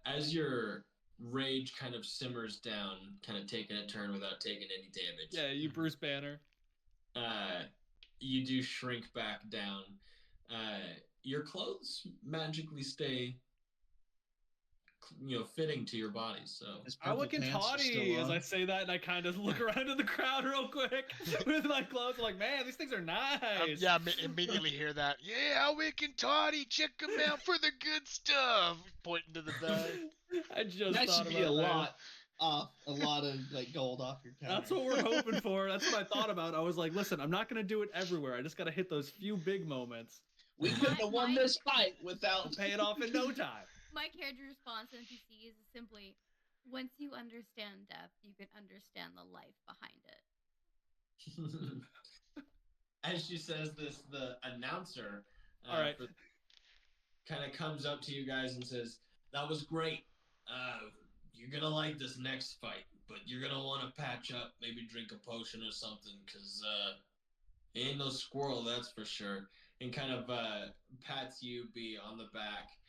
As your rage kind of simmers down, kind of taking a turn without taking any damage. Yeah, you Bruce Banner. You do shrink back down. Your clothes magically stay, fitting to your body. So I'm looking tawny as I say that, and I kind of look around at the crowd real quick with my clothes. I'm like, man, these things are nice. yeah, immediately hear that. Yeah, Wick and Toddy, check them out for the good stuff. Pointing to the bag. I just That thought should be about a lot of like gold off your counter. That's what we're hoping for. That's what I thought about. I was like, listen, I'm not gonna do it everywhere. I just gotta hit those few big moments. We couldn't have won this fight without pay it off in no time. My character response to NPC is simply, once you understand death, you can understand the life behind it. As she says this, the announcer all right, kind of comes up to you guys and says, "That was great. You're gonna like this next fight, but you're gonna want to patch up, maybe drink a potion or something, because ain't no squirrel, that's for sure." And kind of pats you, B, on the back.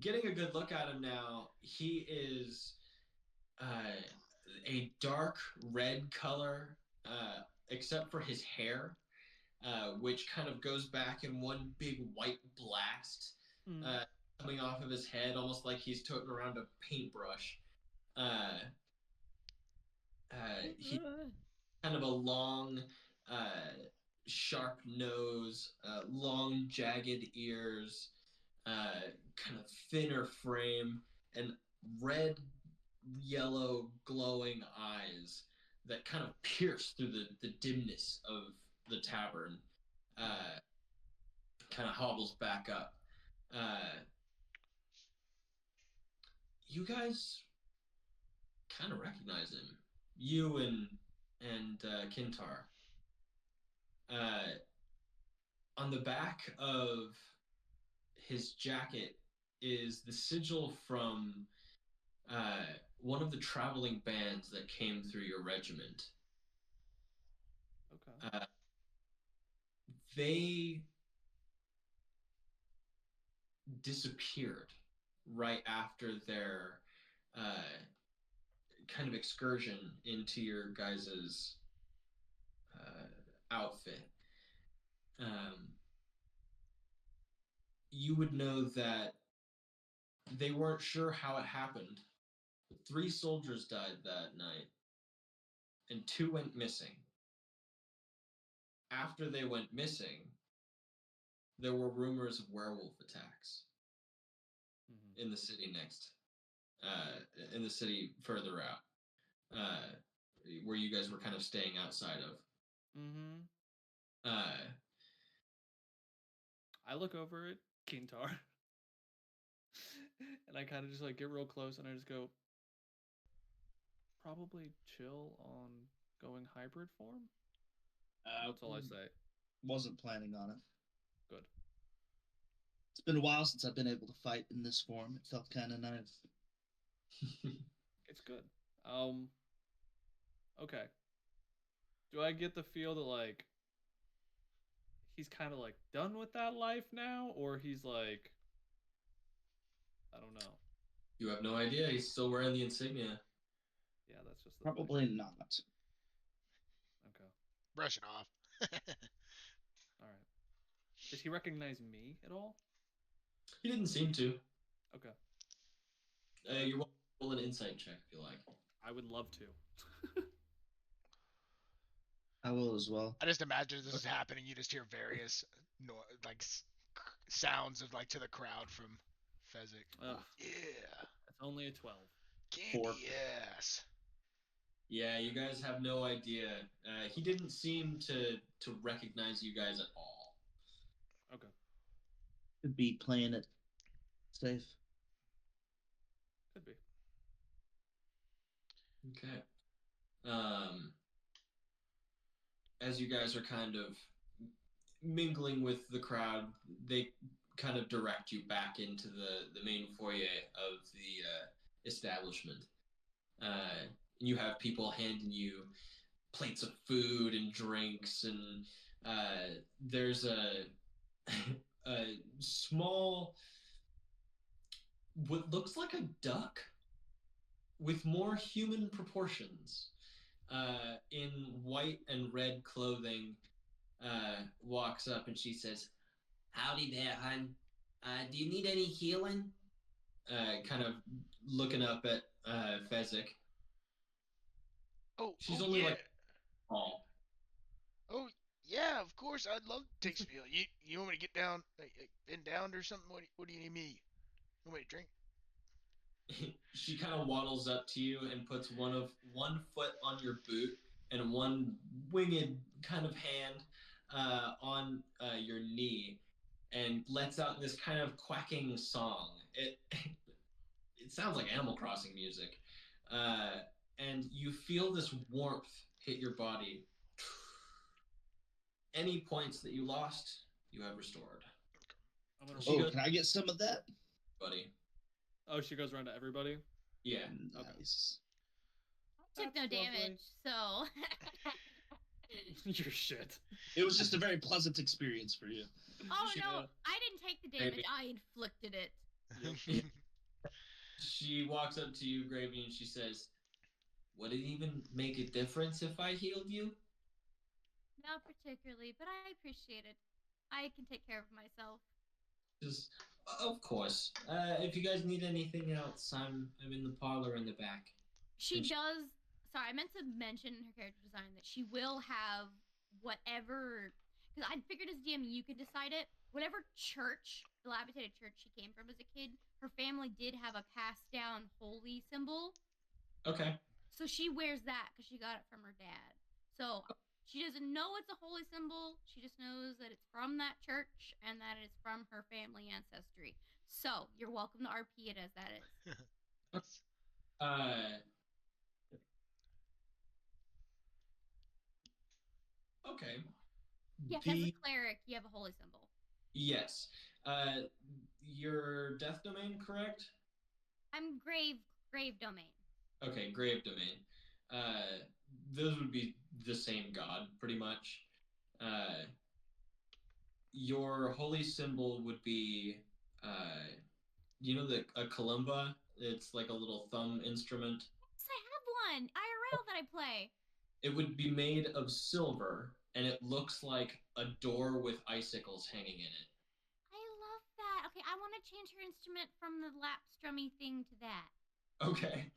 Getting a good look at him now, he is a dark red color, except for his hair, which kind of goes back in one big white blast coming off of his head, almost like he's toting around a paintbrush. He kind of a long, sharp nose, long, jagged ears, kind of thinner frame, and red, yellow, glowing eyes that kind of pierce through the dimness of the tavern. Kind of hobbles back up. You guys kind of recognize him. You and Kintar. On the back of his jacket is the sigil from one of the traveling bands that came through your regiment. Okay. They disappeared right after their kind of excursion into your guys's outfit. You would know that they weren't sure how it happened. 3 soldiers died that night, and 2 went missing. After they went missing, there were rumors of werewolf attacks in the city in the city further out, where you guys were kind of staying outside of. I look over at Kintar, and I kind of just like get real close, and I just go, probably chill on going hybrid form. That's all I say. Wasn't planning on it. Good. It's been a while since I've been able to fight in this form. It felt kind of nice. It's good. Okay. Do I get the feel that like he's kind of like done with that life now, or he's like, I don't know. You have no idea. He's still wearing the insignia. Yeah, that's just the Probably not. Okay. Brush it off. All right. Does he recognize me at all? He didn't seem to. Okay. You're welcome to roll an insight check if you like. I would love to. I will as well. I just imagine this is happening. You just hear various sounds of like to the crowd from Fezzik. Ugh, Yeah, it's only a 12. candy 4. yes. Yeah, you guys have no idea. He didn't seem to recognize you guys at all. Okay. Could be playing it safe. Could be. Okay. As you guys are kind of mingling with the crowd, they kind of direct you back into the main foyer of the establishment. You have people handing you plates of food and drinks, and there's a small, what looks like a duck with more human proportions, in white and red clothing, walks up and she says, "Howdy there, hun. Do you need any healing?" Kind of looking up at Fezzik. Oh, She's oh, only yeah. like small. Oh yeah, of course. I'd love to take some healing. You want me to get down, bend down or something? What do you need me? You want me to drink? She kind of waddles up to you and puts one foot on your boot and one winged kind of hand on your knee, and lets out this kind of quacking song. It sounds like Animal Crossing music, and you feel this warmth hit your body. Any points that you lost, you have restored. I'm gonna She goes, Can I get some of that? buddy. Oh, she goes around to everybody? Yeah. Nice. Took no That's lovely. damage, so. Your shit. It was just a very pleasant experience for you. Oh She- no, I didn't take the damage. Maybe. I inflicted it. She walks up to you, Gravey, and she says, "Would it even make a difference if I healed you?" Not particularly, but I appreciate it. I can take care of myself. Just, of course. If you guys need anything else, I'm in the parlor in the back. She does. Sorry, I meant to mention in her character design that she will have whatever. Because I figured as DM you could decide it. Whatever church, dilapidated church she came from as a kid, her family did have a passed down holy symbol. Okay. So she wears that because she got it from her dad. So she doesn't know it's a holy symbol. She just knows that it's from that church and that it's from her family ancestry. So you're welcome to RP it as that is. Okay. Yeah, as a cleric, you have a holy symbol. Yes. Your death domain, correct? I'm grave domain. Okay, grave domain. Those would be the same god, pretty much. Your holy symbol would be, a kalimba? It's like a little thumb instrument. Yes, I have one IRL that I play. It would be made of silver, and it looks like a door with icicles hanging in it. I love that. Okay, I want to change her instrument from the lap strummy thing to that. Okay.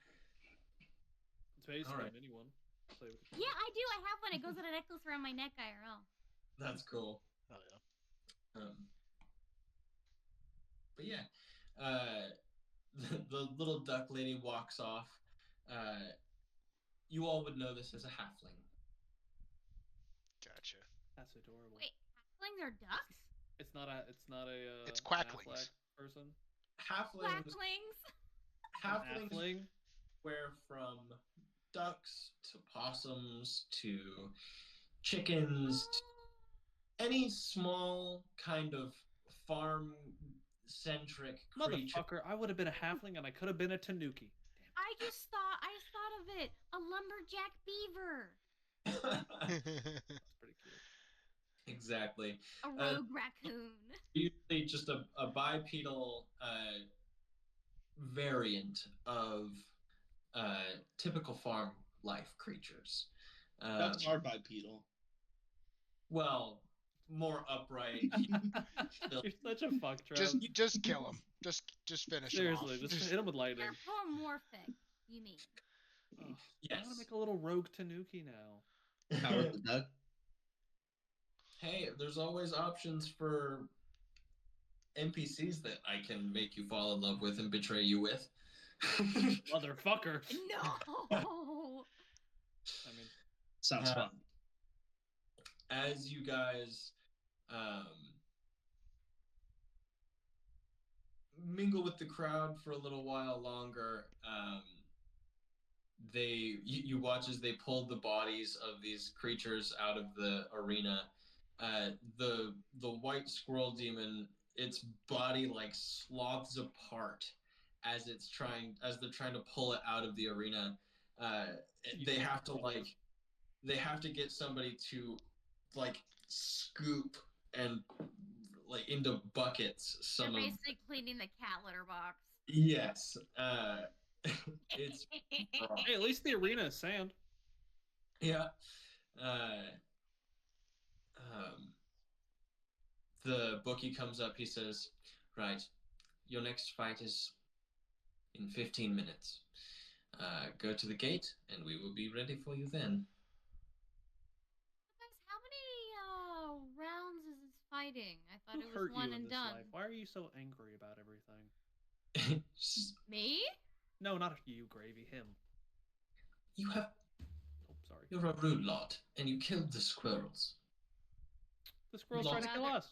It's based All on right. anyone. Play with it. Yeah, I do. I have one. It goes on a necklace around my neck IRL. That's cool. Oh yeah. But yeah, the little duck lady walks off. You all would know this as a halfling. Gotcha. That's adorable. Wait, halflings are ducks? It's not a It's quacklings. Affleck person. Halflings. Halflings Halfling. where from ducks to possums to chickens, to any small kind of farm-centric creature. Motherfucker, I would have been a halfling and I could have been a tanuki. I just thought of it. A lumberjack beaver. That's pretty cute. Exactly. A rogue raccoon. Usually just a bipedal variant of typical farm life creatures. Ducks are bipedal. Well, more upright. You're such a fuck, Trev. just kill him. Just finish Seriously, him off. just hit him with lightning. They're formorphic, you mean? Oh, I Yes. want to make a little rogue tanuki now. Howard the Duck. Hey, there's always options for NPCs that I can make you fall in love with and betray you with. Motherfucker. No. I mean, Sounds fun. As you guys mingle with the crowd for a little while longer, you watch as they pull the bodies of these creatures out of the arena. The white squirrel demon, its body like sloths apart as they're trying to pull it out of the arena. They have to get somebody to like scoop and like into buckets They're basically cleaning the cat litter box. Yes. It's hey, at least the arena is sand. yeah. The bookie comes up. He says, "Right, your next fight is in 15 minutes. Go to the gate, and we will be ready for you then." Guys, how many rounds is this fighting? I thought Who it was hurt one you in and this done. life? Why are you so angry about everything? Me? No, not you, Gravey. Him. You have. Oh, sorry. You're a rude lot, and you killed the squirrels. The squirrel's trying to kill us.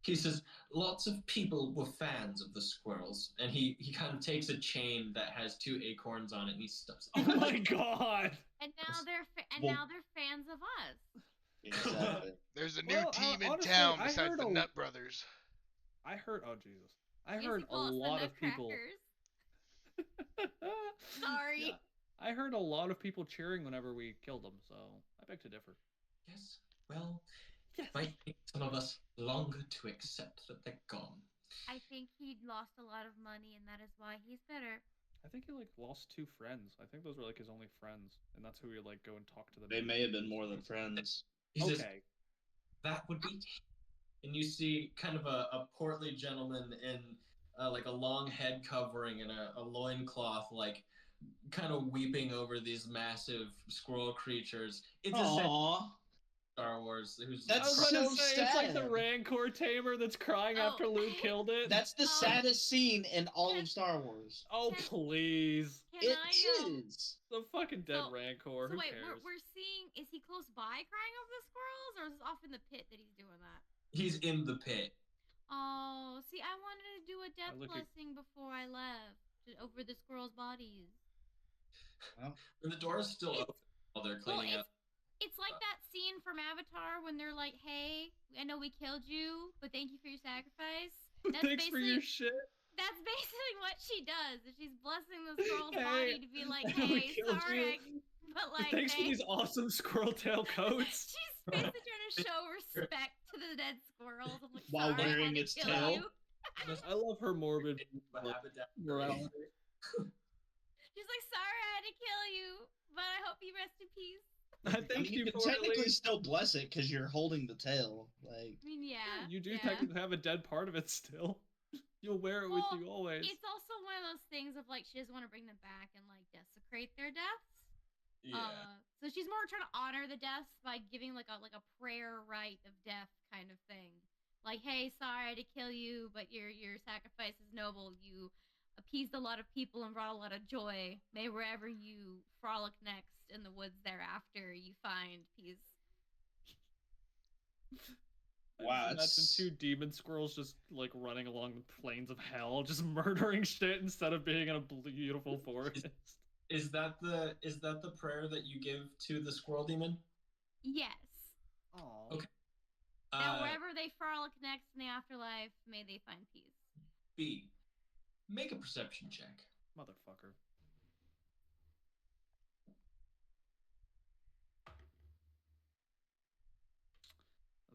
He says, lots of people were fans of the squirrels, and he kind of takes a chain that has 2 acorns on it, and he stuffs it. Oh my god! And now they're fans of us. Exactly. There's a new Well, team in honestly, town I besides heard the a- Nut Brothers. I heard. Oh Jesus! I Yes, heard you a call us the lot of people. Nutcrackers. Sorry. Yeah. I heard a lot of people cheering whenever we killed them, so I beg to differ. Yes, well, Yes. it might take some of us longer to accept that they're gone. I think he lost a lot of money, and that is why he's bitter. I think he like lost 2 friends. I think those were like his only friends, and that's who he like go and talk to them. They may have been more than friends. He says, Okay. that would be. And you see kind of a portly gentleman in like a long head covering and a loincloth, like kind of weeping over these massive squirrel creatures. It's a Aww. Star Wars. Who's I That's was gonna so say it's like the sad. Rancor tamer that's crying Oh. after Luke killed it. That's the saddest scene in all of Star Wars. Oh please, Can It I is. the fucking dead So- Rancor. So Who wait, cares? we're seeing. Is he close by crying over the squirrels, or is this off in the pit that he's doing that? He's in the pit. Oh, see, I wanted to do a death look at- blessing before I left over the squirrels' bodies. And the door is still It's- open while they're cleaning up. It's like that scene from Avatar when they're like, "Hey, I know we killed you, but thank you for your sacrifice." That's Thanks for your basically- shit. That's basically what she does. Is she's blessing the squirrel's Hey, body to be like, I know we "Hey, killed sorry, you, but like, Thanks for these awesome squirrel tail coats. She's basically trying to show respect to the dead squirrels. I'm like, While sorry, I wearing had to its kill tail? you. I love her morbid morality. She's like, sorry, I had to kill you, but I hope you rest in peace. I I think mean, you you can technically technically still bless it because you're holding the tail. Like, I mean, yeah. you do yeah. technically have a dead part of it still. You'll wear it with Well, you always. It's also one of those things of like she doesn't want to bring them back and like desecrate their deaths. Yeah. So she's more trying to honor the deaths by giving like a prayer rite of death kind of thing. Like, hey, sorry to kill you, but your sacrifice is noble. You appeased a lot of people and brought a lot of joy. May wherever you frolic next in the woods thereafter, you find peace. Wow, That's it's- 2 demon squirrels just like running along the plains of hell, just murdering shit instead of being in a beautiful forest. Is that the prayer that you give to the squirrel demon? Yes. Aww. Okay. Now wherever they frolic next in the afterlife, may they find peace. B. Make a perception check. Motherfucker.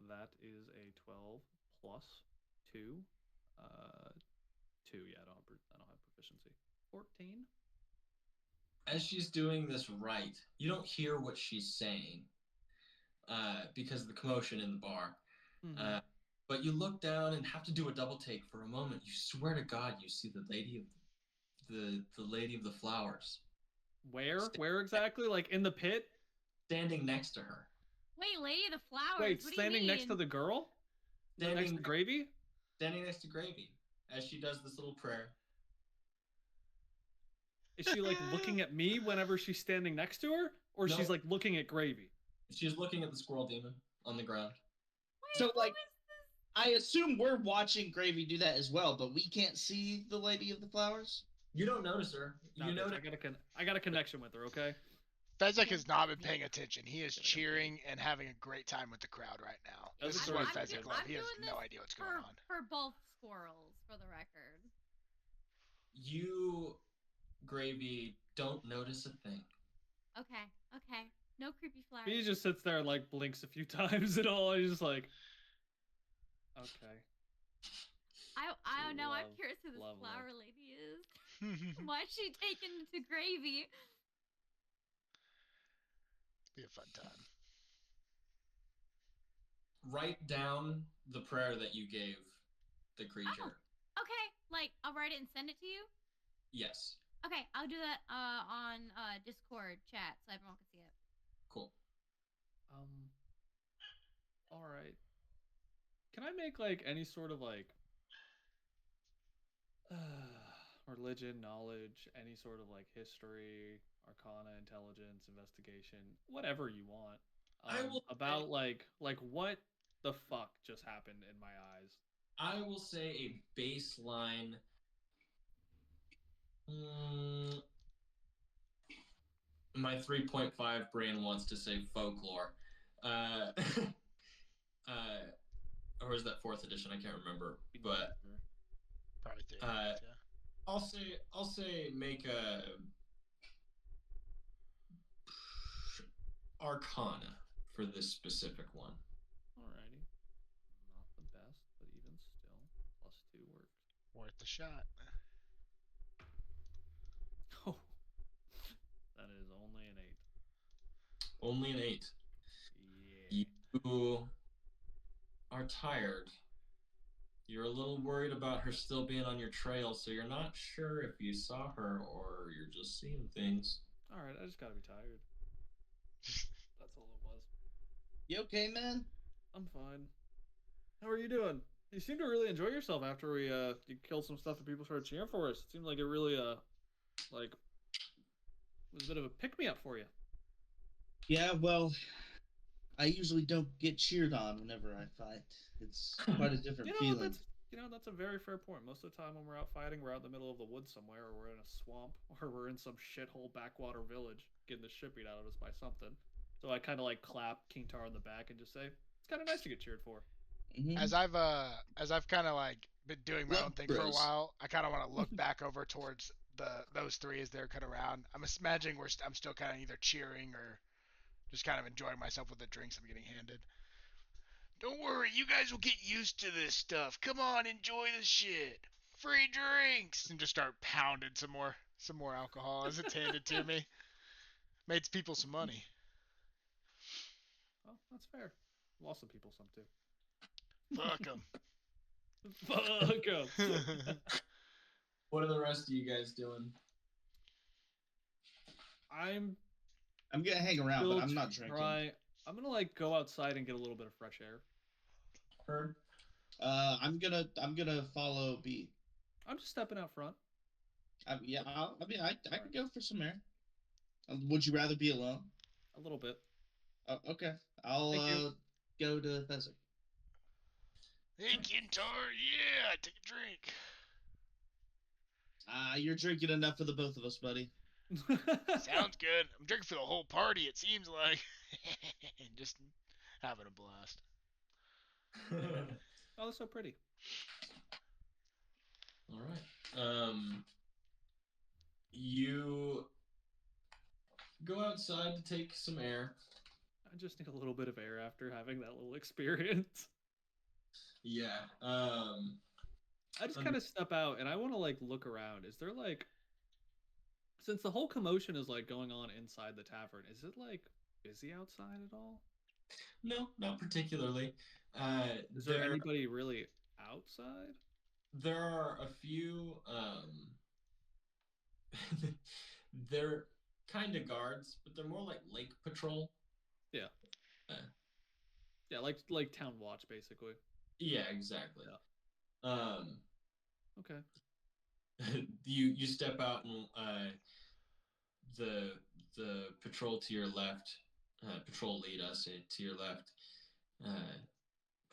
That is a 12 plus 2. 2, yeah, I don't have proficiency. 14. As she's doing this right, you don't hear what she's saying because of the commotion in the bar. Mm-hmm. But you look down and have to do a double take for a moment. You swear to God, you see the lady of the lady of the flowers. Where? Where exactly? Like in the pit? Standing next to her. Wait, Lady of the Flowers. Wait, what standing do you next to mean? the girl? Next to Gravey? Standing next to Gravey as she does this little prayer. Is she like looking at me whenever she's standing next to her? Or No. she's like looking at Gravey? She's looking at the squirrel demon on the ground. Wait, So, who like- is this? I assume we're watching Gravey do that as well, but we can't see the Lady of the Flowers? You don't notice her. You Not notice. this. I got a connection with her, okay? Fezzik has not been paying attention. He is cheering and having a great time with the crowd right now. That's This is a what great Fezzik idea. loves. I'm He has doing no this idea what's going on. For both squirrels, for the record. You, Gravey, don't notice a thing. Okay. No creepy flowers. He just sits there and like blinks a few times and all. He's just like, okay. I don't know. I'm Love- curious who this love. flower lady is. Why is she taken to Gravey? Be a fun time. Oh. Write down the prayer that you gave the creature. Okay, like I'll write it and send it to you. Yes. Okay, I'll do that on Discord chat so everyone can see it. Cool. All right. Can I make like any sort of like religion, knowledge, any sort of like history, arcana, intelligence, investigation, whatever you want. I will about say- like what the fuck just happened in my eyes. I will say a baseline. My 3.5 brain wants to say folklore. Or is that 4th edition? I can't remember. But Probably three. Uh, yeah. I'll say make a arcana for this specific one. Alrighty. Not the best, but even still, +2 works. Worth the shot. Oh, that is only an 8. Only an 8. Yeah. You are tired. You're a little worried about her still being on your trail, so you're not sure if you saw her or you're just seeing things. All right, I just gotta be tired. That's all it was. You okay, man? I'm fine. How are you doing? You seem to really enjoy yourself after we you killed some stuff and people started cheering for us. It seemed like it really like was a bit of a pick me up for you. Yeah, well, I usually don't get cheered on whenever I fight. It's quite a different feeling. That's a very fair point. Most of the time when we're out fighting, we're out in the middle of the woods somewhere, or we're in a swamp, or we're in some shithole backwater village getting the shit beat out of us by something. So I kind of like clap Kintar on the back and just say, "It's kind of nice to get cheered for." Mhm. As I've kind of like been doing my Love own thing for a bros. while, I kind of want to look back over towards those three as they're kind of around. I'm imagining I'm still kind of either cheering or just kind of enjoying myself with the drinks I'm getting handed. Don't worry, you guys will get used to this stuff. Come on, enjoy this shit. Free drinks, and just start pounding some more alcohol as it's handed to me. Made people some money. Oh, that's fair. Lost some people some too. Fuck them. Fuck 'em. What are the rest of you guys doing? I'm I'm gonna hang around, still but I'm not drinking. I'm gonna like go outside and get a little bit of fresh air. Heard? I'm gonna follow B. I'm just stepping out front. I could go for some air. Would you rather be alone? A little bit. Okay. I'll Thank you. go to Fezzik. Hey, Kintar, yeah, take a drink. You're drinking enough for the both of us, buddy. Sounds good. I'm drinking for the whole party, it seems like. Just having a blast. Oh, that's so pretty. All right. You go outside to take some air. I just need a little bit of air after having that little experience. Yeah. I just kind of step out and I want to like look around. Is there like, since the whole commotion is like going on inside the tavern, is it like busy outside at all? No, not particularly. Is there anybody really outside? There are a few. They're kind of guards, but they're more like lake patrol. Yeah. Uh, Yeah, like town watch basically. yeah, exactly. Yeah. Okay. You step out and the patrol to your left, patrol lead, I say, to your left,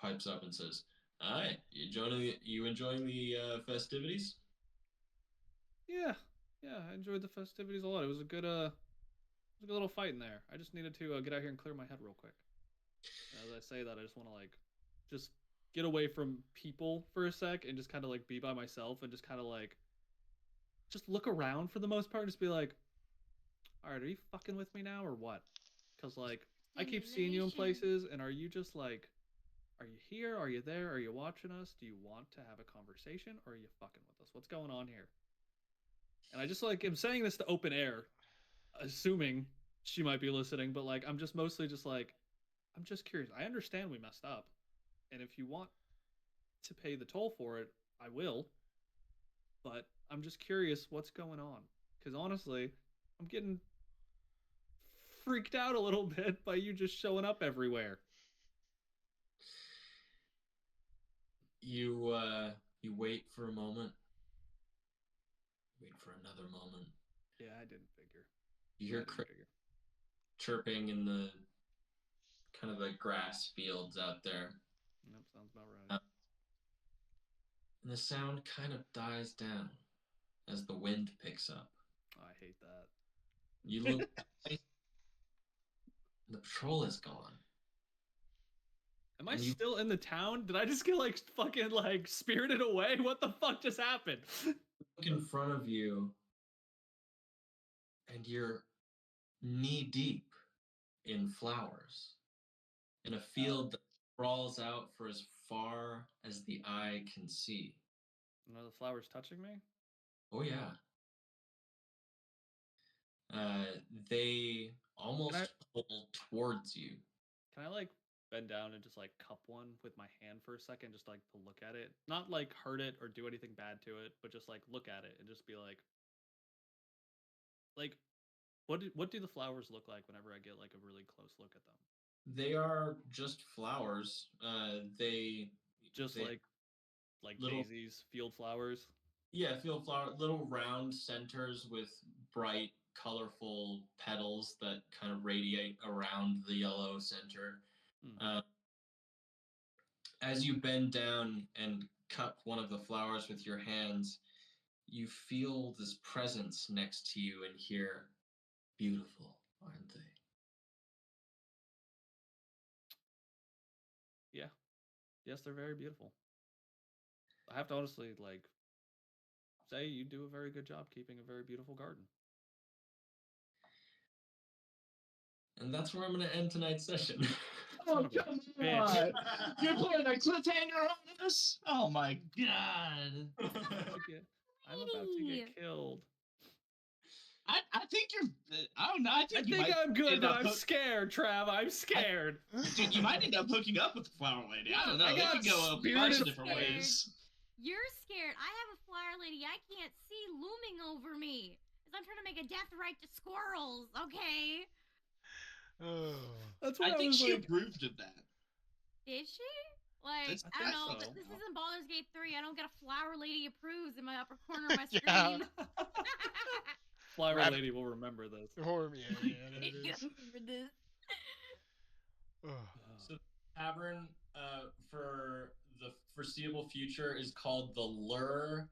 pipes up and says, "Hi, you enjoying the festivities?" Yeah. Yeah, I enjoyed the festivities a lot. It was a good little fight in there. I just needed to get out here and clear my head real quick. As I say that, I just want to like just get away from people for a sec and just kind of like be by myself and just kind of like just look around for the most part. Just be like, all right, are you fucking with me now or what? Because like I keep seeing you in places, and are you just like, are you here? Are you there? Are you watching us? Do you want to have a conversation, or are you fucking with us? What's going on here? And I just like am saying this to open air, assuming she might be listening, but like I'm just mostly just like, I'm just curious. I understand we messed up, and if you want to pay the toll for it, I will. But I'm just curious what's going on, because honestly, I'm getting freaked out a little bit by you just showing up everywhere. You wait for a moment. Wait for another moment. Yeah, I didn't figure. You hear chirping in the kind of the grass fields out there. Yep, sounds about right. And the sound kind of dies down as the wind picks up. Oh, I hate that. You look. The patrol is gone. Am I still in the town? Did I just get like fucking like spirited away? What the fuck just happened? Look in front of you, and you're knee deep in flowers in a field that sprawls out for as far as the eye can see. Are the flowers touching me? Oh yeah. They almost pull towards you. Can I like bend down and just like cup one with my hand for a second, just like to look at it? Not like hurt it or do anything bad to it, but just like look at it and just be like what do the flowers look like whenever I get like a really close look at them? They are just flowers. They like little daisies, field flowers. Yeah, field flower, little round centers with bright, colorful petals that kind of radiate around the yellow center. As you bend down and cup one of the flowers with your hands, you feel this presence next to you and hear, "Beautiful, aren't they?" Yeah. Yes, they're very beautiful. I have to honestly like say you do a very good job keeping a very beautiful garden. And that's where I'm going to end tonight's session. Oh, come on! You're putting a cliffhanger on us? Oh my god! I'm about to get killed. I think you're. I don't know. I think I'm good, but I'm scared, Trav. I'm scared. Dude, you might end up hooking up with the flower lady. I don't know. It could go a bunch of different ways. You're scared. I have a flower lady I can't see looming over me as I'm trying to make a death right to squirrels. Okay. That's what I think she approved of that. Did she? Like, I don't know. This isn't Baldur's Gate 3. I don't get a flower lady approves in my upper corner of my screen. Flower lady will remember this. Remember this. So the tavern for the foreseeable future is called the Lure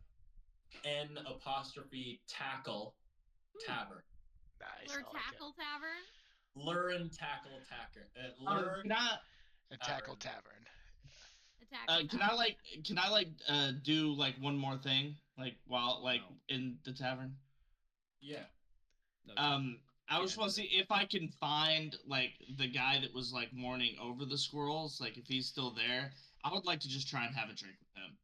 N''Tackle Tavern. Nice. Lure Tackle Tavern? Lure and Tackle Tavern. Lure and Tackle Tavern. Can I do like one more thing like while in the tavern? Yeah. No, I just want to see if I can find like the guy that was like mourning over the squirrels. Like if he's still there, I would like to just try and have a drink with him.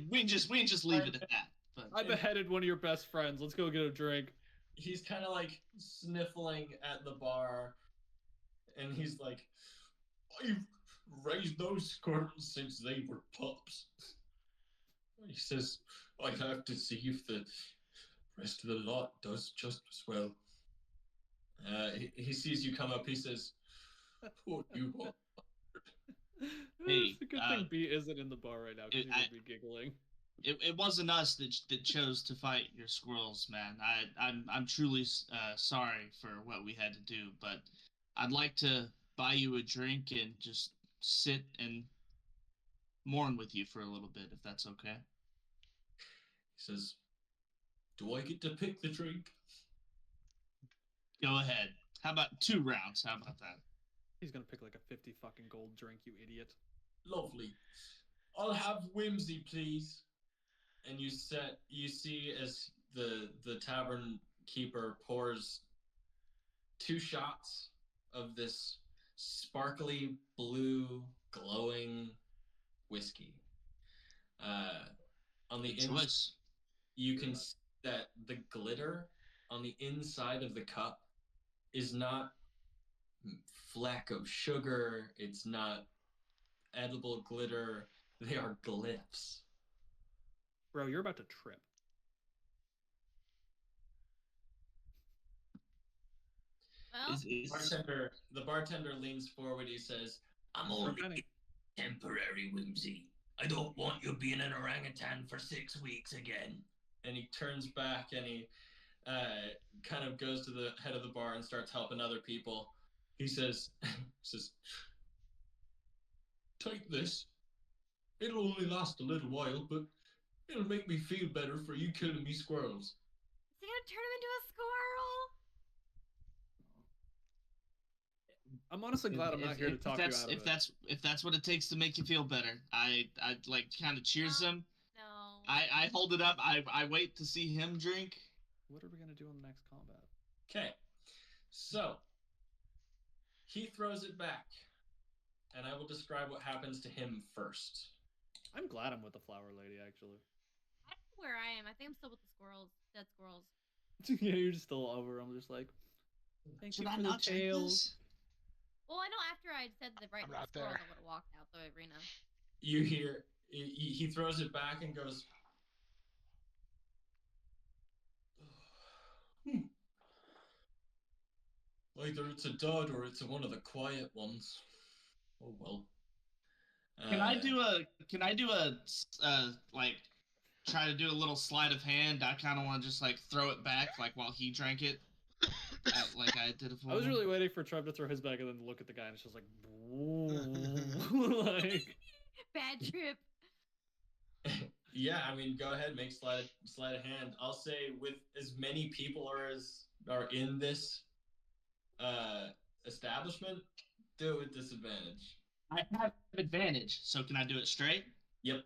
We can just leave it at that. But I beheaded one of your best friends. Let's go get a drink. He's kind of like sniffling at the bar, and he's like, "I've raised those squirrels since they were pups." He says, "I have to see if the rest of the lot does just as well." He sees you come up. He says, "What do you want?" Hey, it's a good thing B isn't in the bar right now because he would be giggling. It wasn't us that chose to fight your squirrels, man. I'm truly sorry for what we had to do, but I'd like to buy you a drink and just sit and mourn with you for a little bit, if that's okay. He says, "Do I get to pick the drink?" Go ahead. How about 2 rounds? How about that? He's gonna pick like a 50 fucking gold drink, you idiot. Lovely. I'll have whimsy, please. And you see as the tavern keeper pours 2 shots of this sparkly blue glowing whiskey. On the inside, you can see that the glitter on the inside of the cup is not fleck of sugar. It's not edible glitter. They are glyphs. Bro, you're about to trip. Well, The bartender leans forward. He says, "I'm only temporary whimsy. I don't want you being an orangutan for 6 weeks again." And he turns back and he kind of goes to the head of the bar and starts helping other people. He says, "Take this. It'll only last a little while, but it'll make me feel better for you killing me squirrels." is he gonna turn him into a squirrel? I'm honestly glad I'm not here to talk you out of it. If that's what it takes to make you feel better, I like kind of cheers him. No. I hold it up. I wait to see him drink. What are we gonna do in the next combat? Okay, so he throws it back, and I will describe what happens to him first. I'm glad I'm with the flower lady, actually. I don't know where I am. I think I'm still with the squirrels. Dead squirrels. Yeah, you're just still over. I'm just like, thank you for the tails. Well, I know after I said the right I'm word not squirrels, there. I would have walked out the arena. You hear he throws it back and goes, "Either it's a dud or it's one of the quiet ones. Oh well." Can I do a like try to do a little sleight of hand? I kind of want to just like throw it back like while he drank it, like I did it for I was him. really waiting for Trev to throw his back and then look at the guy and it's just like, like Bad trip. Yeah, I mean, go ahead, make sleight of hand. I'll say with as many people are in this establishment, do it with disadvantage. I have advantage, so can I do it straight? Yep.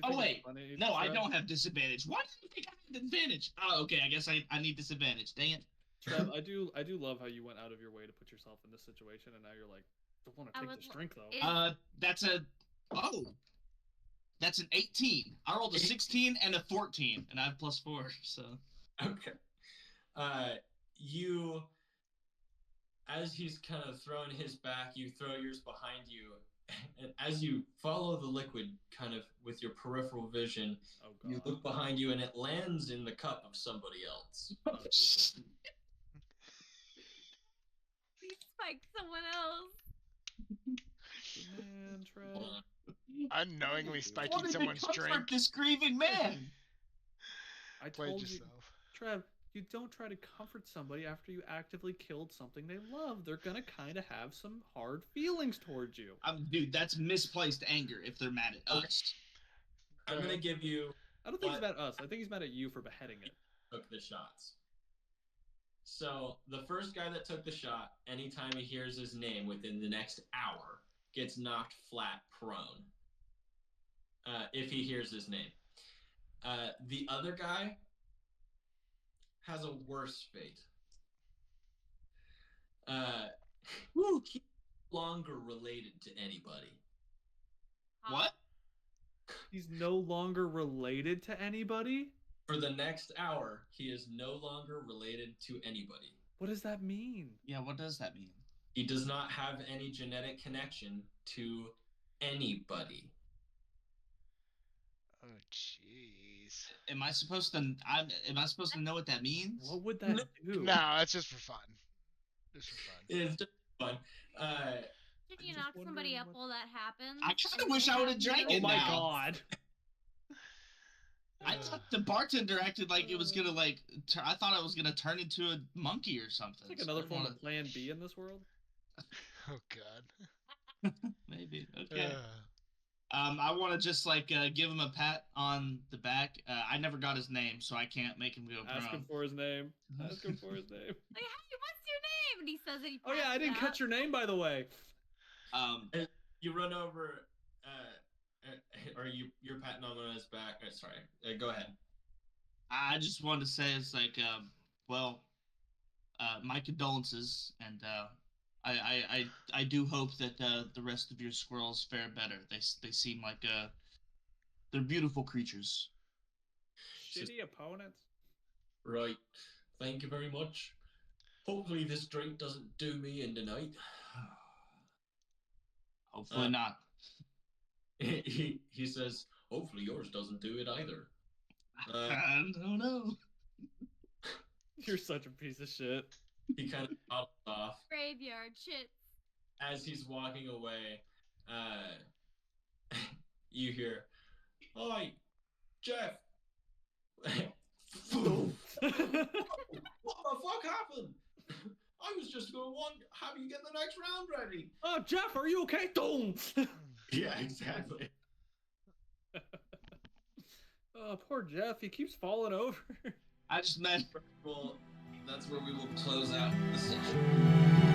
Oh wait, no, I don't have disadvantage. Why do you think I have advantage? Oh, okay, I guess I need disadvantage. Dang it. Trev, I do love how you went out of your way to put yourself in this situation, and now you're like, don't want to take this drink though. That's an 18. I rolled a 16 and a 14, and I have +4. So okay. You, as he's kind of throwing his back, you throw yours behind you, and as you follow the liquid kind of with your peripheral vision, you look behind you and it lands in the cup of somebody else. He spiked someone else. Man, Trev. Unknowingly spiking someone's drink. This grieving man. I Played told you, yourself. Trev, you don't try to comfort somebody after you actively killed something they love. They're gonna kind of have some hard feelings towards you. Dude, that's misplaced anger if they're mad at us. I'm gonna give you. I don't think he's mad at us. I think he's mad at you for beheading it. Took the shots. So the first guy that took the shot, anytime he hears his name within the next hour, gets knocked flat prone. If he hears his name. The other guy, has a worse fate. He's no longer related to anybody. What? He's no longer related to anybody? For the next hour, he is no longer related to anybody. What does that mean? Yeah, what does that mean? He does not have any genetic connection to anybody. Oh, jeez. Am I supposed to? Am I supposed to know what that means? What would that do? No, that's just for fun. Just for fun. It's just fun. Should you just knock somebody wondering up what- while that happens? I kind of And wish they I would have have drank no- it Oh my now. god. I thought the bartender acted like it was gonna like. I thought it was gonna turn into a monkey or something. It's like so I another didn't form wanna- of Plan B in this world. Oh god. Maybe. Okay. Uh, I want to just like give him a pat on the back. I never got his name, so I can't make him go Ask him prone. for his name. Ask him for his name. Like, hey, what's your name? And he says it. He Oh yeah, I didn't catch your name, by the way. You run over, or you're patting on his back. Sorry, go ahead. I just wanted to say it's like, well, my condolences, and I do hope that the rest of your squirrels fare better. They seem like they're beautiful creatures. Shitty opponents. Right. Thank you very much. Hopefully this drink doesn't do me in tonight. Hopefully not. He says, hopefully yours doesn't do it either. I don't know. You're such a piece of shit. He kind of pops off. Graveyard shit. As he's walking away, you hear, "Hi, Jeff." What the fuck happened? I was just going to wonder how do you get the next round ready? Oh, Jeff, are you okay? Don't. Yeah, exactly. Oh, poor Jeff. He keeps falling over. I just meant. Well, that's where we will close out the session.